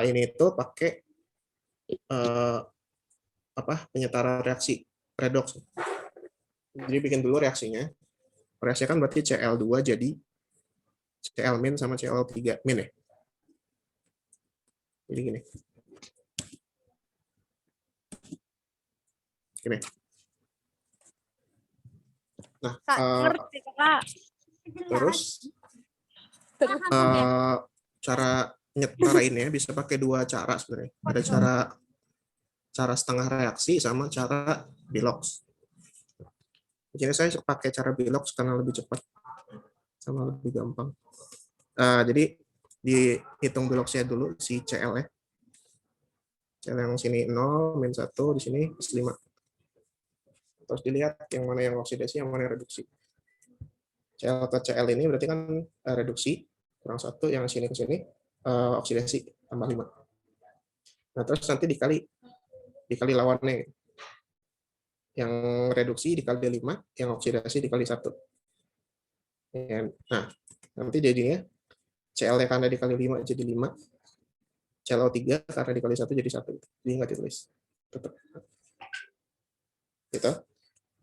Speaker 1: Ini itu pakai penyetara reaksi redoks. Jadi bikin dulu reaksinya. Reaksinya kan berarti Cl2 jadi Cl- sama ClO3- ya. Jadi gini. Nah,
Speaker 6: Kak, ngerti Kak.
Speaker 1: terus cara nyetarainnya bisa pakai 2 cara sebenarnya. Ada cara setengah reaksi sama cara Bilox. Jadi saya pakai cara Bilox karena lebih cepat sama lebih gampang. Jadi dihitung Biloxnya dulu si Cl ya. Cl yang sini 0, min 1, di sini 5. Terus dilihat yang mana yang oksidasi, yang mana yang reduksi. Cl ke Cl ini berarti kan reduksi, kurang 1, yang sini ke sini oksidasi, tambah 5. Nah, terus nanti dikali lawannya. Yang reduksi dikali 5, yang oksidasi dikali 1. Nah, nanti jadinya Cl karena dikali 5 jadi 5, ClO3 karena dikali 1 jadi 1. Jadi nggak ditulis. Tetap. Gitu.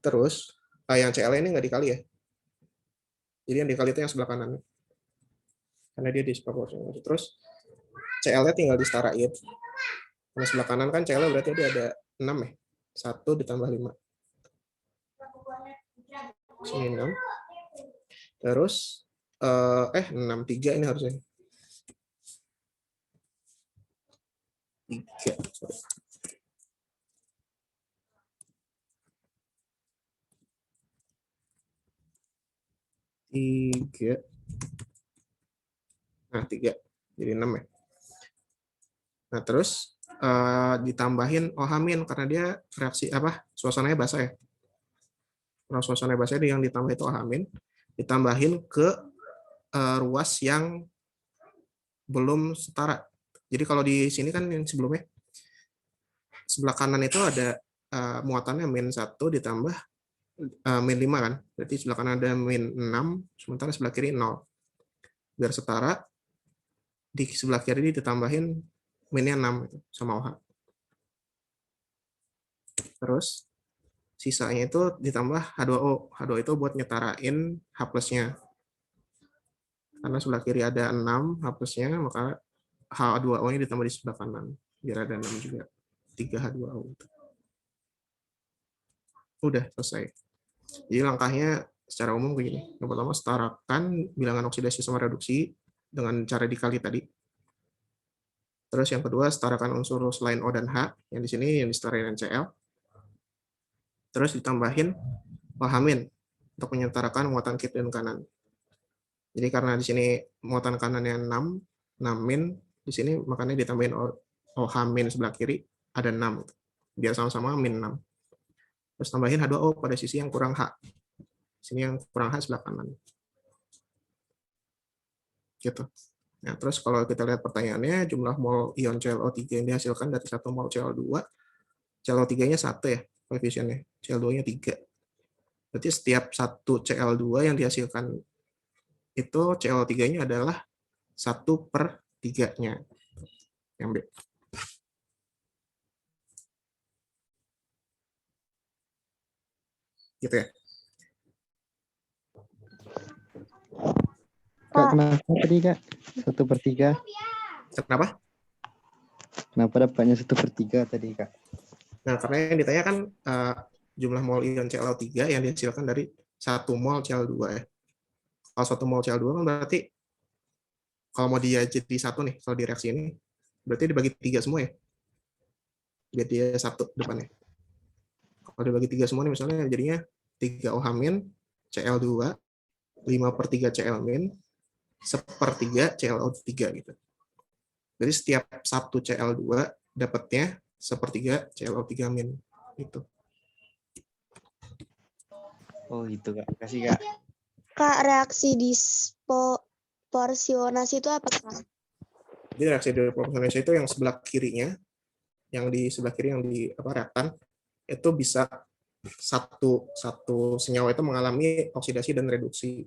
Speaker 1: Terus, yang Cl ini nggak dikali ya. Jadi yang dikali itu yang sebelah kanan. Karena dia disproporsional. Terus, Cl-nya tinggal disetarain. Karena sebelah kanan kan Cl berarti dia ada 6 ya. 1 ditambah 5. Sini 6. Terus, 6, 3 ini harusnya. 3. Sorry. Nah, 3 jadi 6 ya. Nah, terus ditambahin OH- karena dia reaksi suasananya basah ya. Nah, suasananya basah yang ditambah itu OH- ditambahin ke ruas yang belum setara. Jadi kalau di sini kan yang sebelumnya sebelah kanan itu ada muatannya min 1 ditambah min 5 kan. Berarti sebelah kanan ada min 6, sementara sebelah kiri 0. Biar setara, di sebelah kiri ditambahin minnya 6 sama OH. Terus sisanya itu ditambah H2O. H2O itu buat nyetarain H+-nya. Karena sebelah kiri ada 6 H+-nya, maka H2O-nya ditambah di sebelah kanan. Biar ada 6 juga. 3 H2O. Udah selesai. Jadi langkahnya secara umum begini. Yang pertama, setarakan bilangan oksidasi sama reduksi dengan cara dikali tadi. Terus yang kedua, setarakan unsur selain O dan H, yang di sini yang disetarain Cl. Terus ditambahin OH- untuk menyetarakan muatan kiri dan kanan. Jadi karena di sini muatan kanannya 6 min, di sini makanya ditambahin OH- sebelah kiri ada 6. Biar sama-sama min 6. Terus tambahin H2O pada sisi yang kurang H. Sini yang kurang H sebelah kanan. Gitu. Nah, terus kalau kita lihat pertanyaannya, jumlah mol ion ClO3 yang dihasilkan dari 1 mol Cl2, ClO3-nya 1 ya, koefisiennya. Cl2-nya 3. Berarti setiap 1 Cl2 yang dihasilkan itu ClO3-nya adalah 1/3-nya. Yang B. Gitu ya.
Speaker 7: Kak, kenapa tadi Kak? 1/3?
Speaker 1: Kenapa?
Speaker 7: Kenapa dapatnya 1/3 tadi Kak?
Speaker 1: Nah, karena yang ditanya kan jumlah mol ion ClO3 yang dihasilkan dari 1 mol Cl2 ya. Kalau 1 mol Cl2 kan berarti kalau mau dia jadi 1 nih, kalau di reaksi ini, berarti dibagi 3 semua ya. Biar dia 1 depannya. Kalau dibagi 3 semua nih, misalnya jadinya 3 OH- Cl2, 5/3 Cl-, 1/3 ClO3 gitu. Jadi setiap 1 Cl2 dapatnya 1/3 ClO3- gitu.
Speaker 7: Oh gitu Kak. Kasih Kak.
Speaker 2: Kak, reaksi disproporsionasi itu apa, Kak?
Speaker 1: Jadi reaksi hidroproporsionasi itu yang sebelah kirinya, yang di sebelah kiri yang di reaktan itu bisa satu senyawa itu mengalami oksidasi dan reduksi.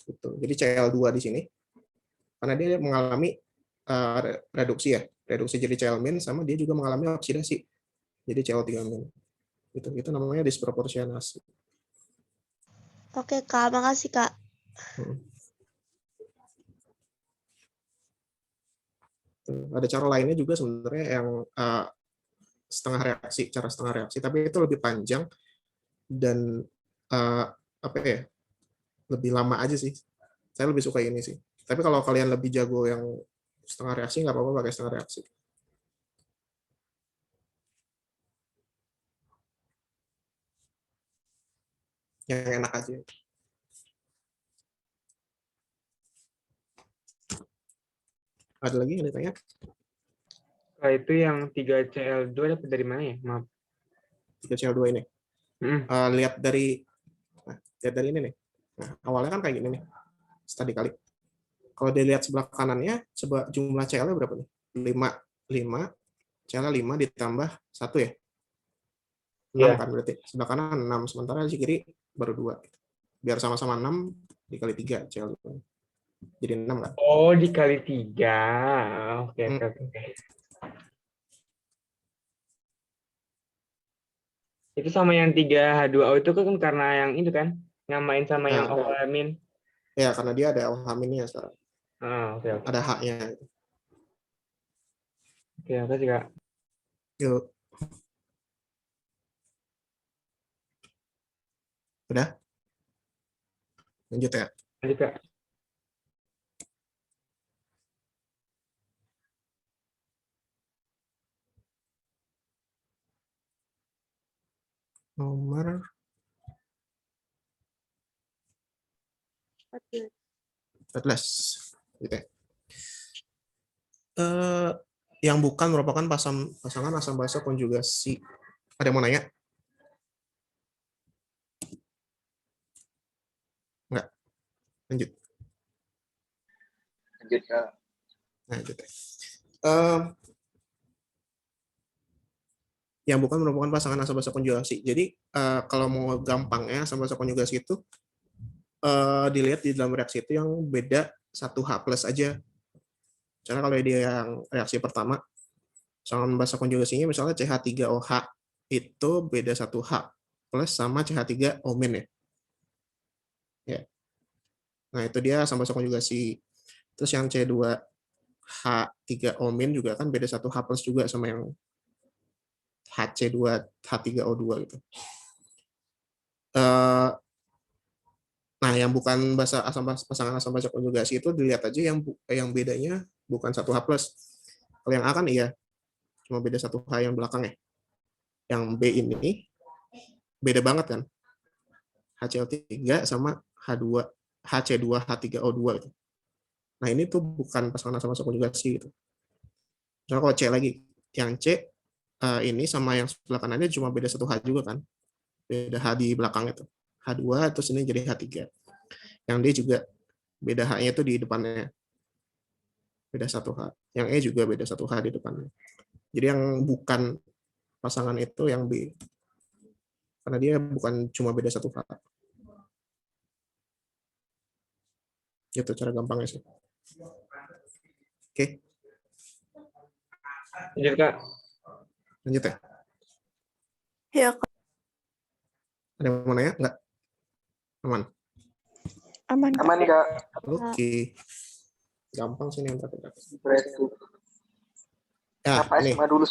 Speaker 1: Gitu. Jadi Cl2 di sini karena dia mengalami reduksi ya, reduksi jadi Cl- sama dia juga mengalami oksidasi. Jadi CO3-. Itu namanya disproporsionasi.
Speaker 2: Oke, Kak. Makasih, Kak.
Speaker 1: Ada cara lainnya juga sebenarnya yang cara setengah reaksi, tapi itu lebih panjang dan lebih lama aja sih. Saya lebih suka ini sih. Tapi kalau kalian lebih jago yang setengah reaksi, nggak apa-apa pakai setengah reaksi. Yang enak aja. Ada lagi yang ditanya?
Speaker 5: Nah, itu yang 3Cl2 dapat dari mana ya? Maaf.
Speaker 1: 3Cl2 ini. Lihat dari ini nih. Nah, awalnya kan kayak gini nih. Tadi kali. Kalau dilihat sebelah kanannya, jumlah Cl-nya berapa nih? 5. Cl 5 ditambah 1 ya? 6 kan berarti. Sebelah kanan 6, sementara di kiri baru 2. Biar sama-sama 6 dikali 3 Cl. Jadi 6 kan?
Speaker 5: Oh, dikali 3. Oke. Itu sama yang 3H2O itu kan karena yang itu kan, nyamain sama yang OH-.
Speaker 1: Ya, karena dia ada OH-nya sekarang.
Speaker 5: Oke.
Speaker 1: Ada H-nya.
Speaker 5: Oke, makasih, Kak.
Speaker 1: Yuk. Udah? Lanjut ya.
Speaker 5: Lanjut, Kak.
Speaker 1: Nomor 14. Gitu ya. Yang bukan merupakan pasangan asam basa konjugasi. Ada yang mau nanya? Enggak. Lanjut.
Speaker 9: Lanjut, Kak.
Speaker 1: Lanjut ya. Yang bukan merupakan pasangan asam basa konjugasi. Jadi kalau mau gampangnya asam basa konjugasi itu dilihat di dalam reaksi itu yang beda 1H+ aja. Karena kalau dia yang reaksi pertama, asam basa konjugasinya misalnya CH3OH itu beda 1H+ sama CH3O- ya. Ya. Nah, itu dia asam basa konjugasi. Terus yang C2H3O- juga kan beda 1H+ juga sama yang HC2H3O2 gitu. Nah, yang bukan pasangan asam basa konjugasi itu dilihat aja yang bedanya bukan 1H+. Kalau yang A kan iya, cuma beda 1H yang belakangnya. Yang B ini beda banget kan. HCl3 sama HC2H3O2 gitu. Nah, ini tuh bukan pasangan asam basa konjugasi gitu. Misalnya kalau C lagi, yang C ini sama yang sebelah kanannya cuma beda 1H juga kan. Beda H di belakang itu. H2 terus ini jadi H3. Yang D juga beda H-nya itu di depannya. Beda 1H. Yang E juga beda 1H di depannya. Jadi yang bukan pasangan itu yang B. Karena dia bukan cuma beda 1H. Itu cara gampangnya sih. Oke.
Speaker 5: Lanjut, Kak.
Speaker 1: Lanjut ya.
Speaker 3: Ya, Kak.
Speaker 1: Ada yang mau nanya? Enggak? Aman?
Speaker 8: Aman.
Speaker 9: Aman, Kak.
Speaker 1: Oke. Gampang sih yang terakhir.
Speaker 9: Ya, ini. Dulu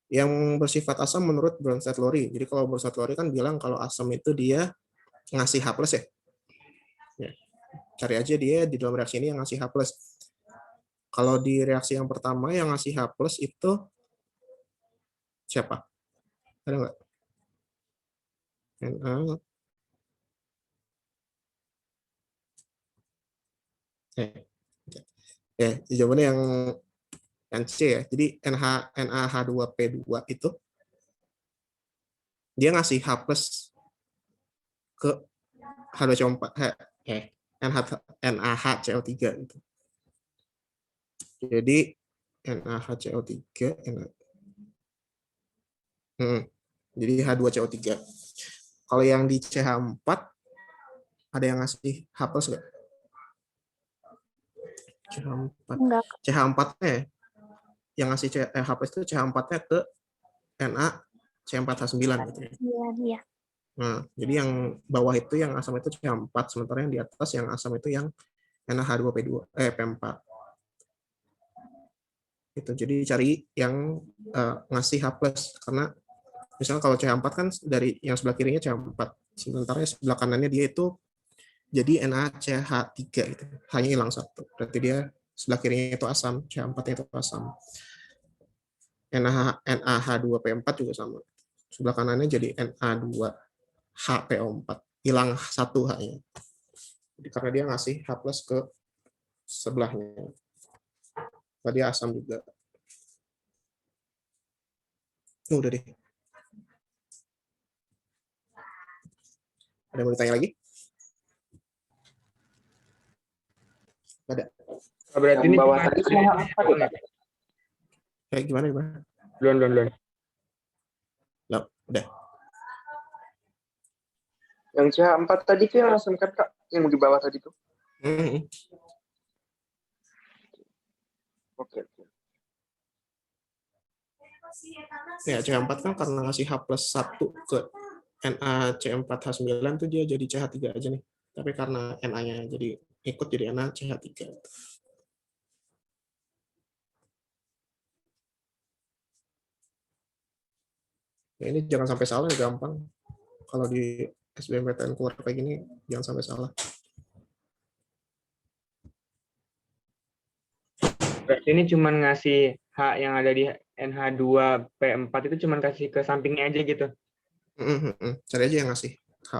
Speaker 1: yang bersifat asam menurut Bronsted-Lowry. Jadi kalau Bronsted-Lowry kan bilang kalau asam itu dia ngasih H+ ya. Ya. Cari aja dia di dalam reaksi ini yang ngasih H+. Kalau di reaksi yang pertama yang ngasih H+ itu siapa? Ada nggak? Jawabannya yang C ya. Jadi NaH2P2 itu dia ngasih H+ ke H2CO4 NaHCO3 gitu. Jadi NaHCO3 jadi H2CO3. Kalau yang di CH4 ada yang ngasih H+ nggak? CH4.
Speaker 4: Enggak.
Speaker 1: CH4-nya yang ngasih H+ itu CH4-nya ke NaC4H9 gitu ya.
Speaker 4: Iya.
Speaker 1: Nah, jadi yang bawah itu yang asam itu CH4, sementara yang di atas yang asam itu yang NaH2P4. Itu jadi cari yang ngasih H+, karena misalnya kalau CH4 kan dari yang sebelah kirinya CH4, sementara sebelah kanannya dia itu jadi NaCH3 gitu. Hanya hilang satu. Berarti dia sebelah kirinya itu asam, CH4 itu asam. NaH2P4 juga sama. Sebelah kanannya jadi Na2HPO4. Hilang satu H-nya. Jadi karena dia ngasih H+ ke sebelahnya. Tadi asam juga. Udah deh. Ada yang mau ditanya lagi? Ada.
Speaker 5: Berarti ini
Speaker 9: bawah
Speaker 5: cuma
Speaker 9: tadi semua apa tuh, Kak?
Speaker 1: Kayak gimana?
Speaker 5: Belum.
Speaker 1: Loh, udah.
Speaker 9: Yang CH4 tadi tuh yang asam kan, Kak? Yang di bawah tadi tuh. Oke.
Speaker 1: Ya, CH4 kan karena ngasih H+1 ke NaC4H9 tuh dia jadi CH3 aja nih. Tapi karena Na-nya jadi ikut jadi NaCH3. Ya, ini jangan sampai salah, gampang. Kalau di SBMPTN keluar kayak gini, jangan sampai salah.
Speaker 5: Berarti ini cuma ngasih H yang ada di NH2P4 itu cuma kasih ke sampingnya aja gitu.
Speaker 1: Cari aja yang ngasih H+.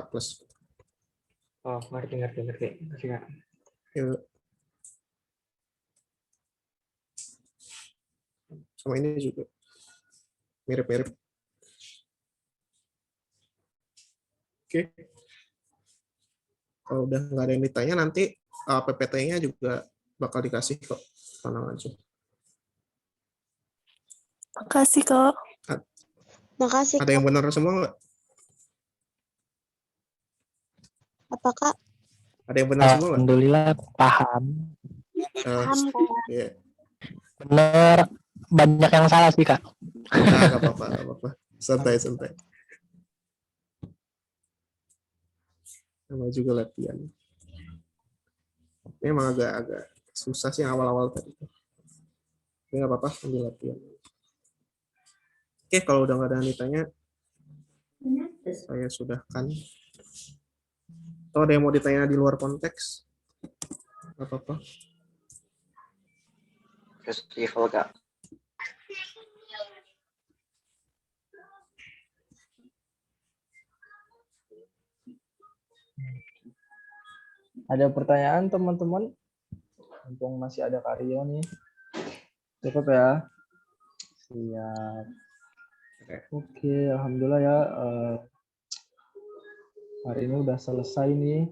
Speaker 5: Oh, ngerti. Ngerti nggak?
Speaker 1: Yuk. Sama ini juga mirip-mirip. Oke. Kalau udah nggak ada yang ditanya, nanti PPT-nya juga bakal dikasih kok. Tenang aja.
Speaker 3: Makasih kok.
Speaker 2: Makasih,
Speaker 1: Ada yang benar semua nggak?
Speaker 2: apa Kak?
Speaker 1: Ada yang benar semua nggak?
Speaker 10: Alhamdulillah paham.
Speaker 2: Paham, Kak.
Speaker 1: Iya.
Speaker 10: Bener, banyak yang salah sih, Kak.
Speaker 1: Nah, nggak apa-apa. Santai. Sama juga latihan. Ini emang agak susah sih awal-awal tadi. Tapi nggak apa-apa, sambil latihan. Oke, kalau udah nggak ada yang ditanya, saya sudahkan. Atau ada yang mau ditanya di luar konteks? Nggak apa-apa.
Speaker 9: Festival, Kak.
Speaker 11: Ada pertanyaan teman-teman? Mumpung masih ada Karyo nih. Cukup ya. Siap. Oke, alhamdulillah ya. Hari ini udah selesai nih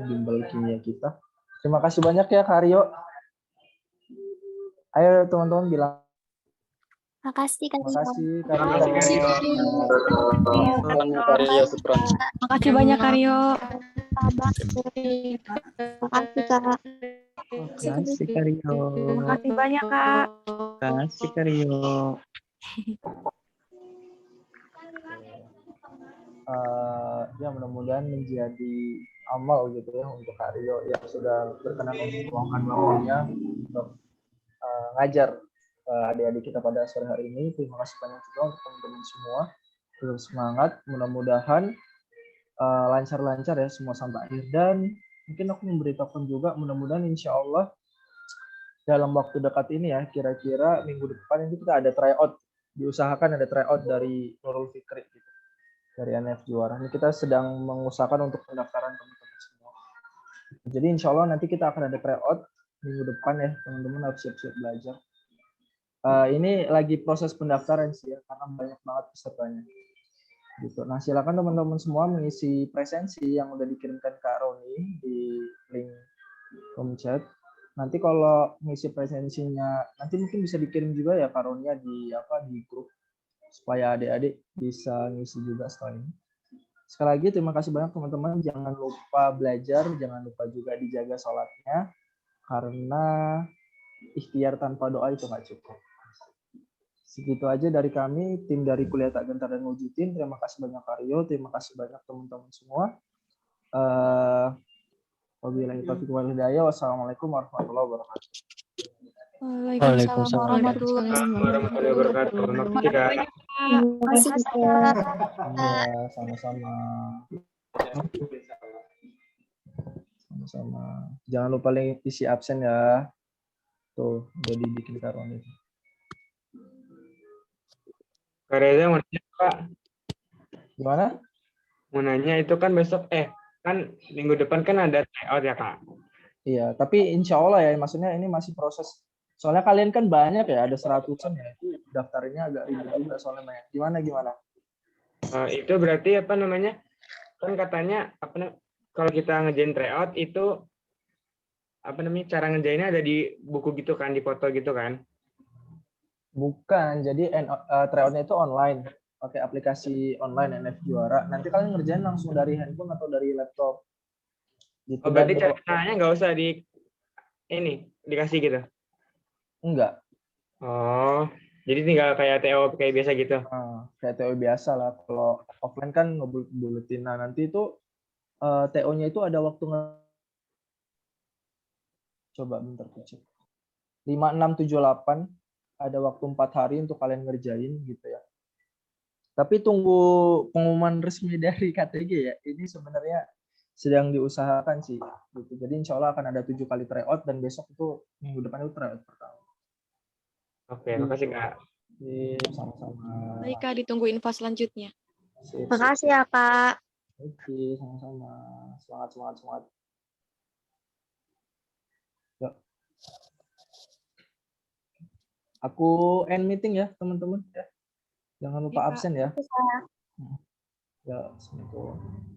Speaker 11: bimbel kimia kita. Terima kasih banyak ya Karyo. Ayo teman-teman bilang.
Speaker 4: Makasih Kak.
Speaker 11: Makasih
Speaker 8: Makasih banyak Karyo.
Speaker 2: Makasih Kak.
Speaker 10: Makasih Karyo.
Speaker 8: Makasih banyak Kak.
Speaker 10: Makasih Karyo.
Speaker 11: Ya mudah-mudahan menjadi amal gitu ya untuk Karyo yang sudah berkenan untuk meluangkan waktunya untuk ngajar adik-adik kita pada sore hari ini. Terima kasih banyak juga untuk teman-teman semua. Terus semangat, mudah-mudahan lancar-lancar ya semua sampai akhir. Dan mungkin aku memberitahukan juga mudah-mudahan insya Allah dalam waktu dekat ini ya, kira-kira minggu depan ini kita ada tryout. Diusahakan ada tryout dari Nurul Fikri gitu, dari NF Juara. Ini kita sedang mengusahakan untuk pendaftaran teman-teman semua. Jadi insya Allah nanti kita akan ada tryout minggu depan ya, teman-teman harus siap-siap belajar. Ini lagi proses pendaftaran sih ya, karena banyak banget pesertanya. Gitu. Nah, silakan teman-teman semua mengisi presensi yang udah dikirimkan Kak Roni di link room chat. Nanti kalau ngisi presensinya, nanti mungkin bisa dikirim juga ya Kak Roni ya di grup supaya adik-adik bisa ngisi juga setelah ini. Sekali lagi terima kasih banyak teman-teman. Jangan lupa belajar, jangan lupa juga dijaga sholatnya karena ikhtiar tanpa doa itu nggak cukup. Segitu aja dari kami, tim dari Kuliah Tak Gentar dan Wujudin. Terima kasih banyak Aryo, terima kasih banyak teman-teman semua. Wabillahi taufiq wal hidayah. Wassalamualaikum warahmatullahi wabarakatuh.
Speaker 8: Waalaikumsalam warahmatullahi
Speaker 5: warahmatullahi wabarakatuh. Makasih Kak.
Speaker 2: Terima kasih, Kak.
Speaker 11: Iya, sama-sama. Sama-sama. Jangan lupa isi absen ya. Tuh, udah dibikin Karoni.
Speaker 5: Kak Reza mau nanya Kak.
Speaker 11: Gimana?
Speaker 5: Mau nanya itu kan besok kan minggu depan kan ada tryout ya Kak.
Speaker 11: Iya, tapi insya Allah ya, maksudnya ini masih proses. Soalnya kalian kan banyak ya, ada 100-an ya. Itu daftarnya agak ribet juga soalnya banyak. Gimana?
Speaker 5: Itu berarti apa namanya? Kan katanya kalau kita ngerjain tryout itu apa namanya? Cara ngerjainnya ada di buku gitu kan, di foto gitu kan?
Speaker 11: Bukan, jadi tryout-nya itu online. Pakai aplikasi online NF Juara. Nanti kalian ngerjain langsung dari handphone atau dari laptop. Gitu.
Speaker 5: Oh, berarti caranya nggak usah dikasih gitu?
Speaker 11: Enggak.
Speaker 5: Oh, jadi tinggal kayak TO kayak biasa gitu?
Speaker 11: Kayak TO biasa lah. Kalau offline kan ngebuletin. Nah, nanti itu TO-nya itu ada waktu coba bentar cek. 5, 6, 7, 8 ada waktu 4 hari untuk kalian ngerjain gitu ya. Tapi tunggu pengumuman resmi dari KTG ya. Ini sebenarnya sedang diusahakan sih. Gitu. Jadi insya Allah akan ada 7 kali tryout dan besok itu minggu depan itu tryout pertama.
Speaker 5: Oke, makasih Kak.
Speaker 11: Sama-sama.
Speaker 8: Baik Kak, ditunggu info selanjutnya.
Speaker 2: Makasih ya, Kak.
Speaker 11: Oke, sama-sama. Semangat. Yuk. Aku end meeting ya, teman-teman. Jangan lupa absen ya. Ya, assalamualaikum.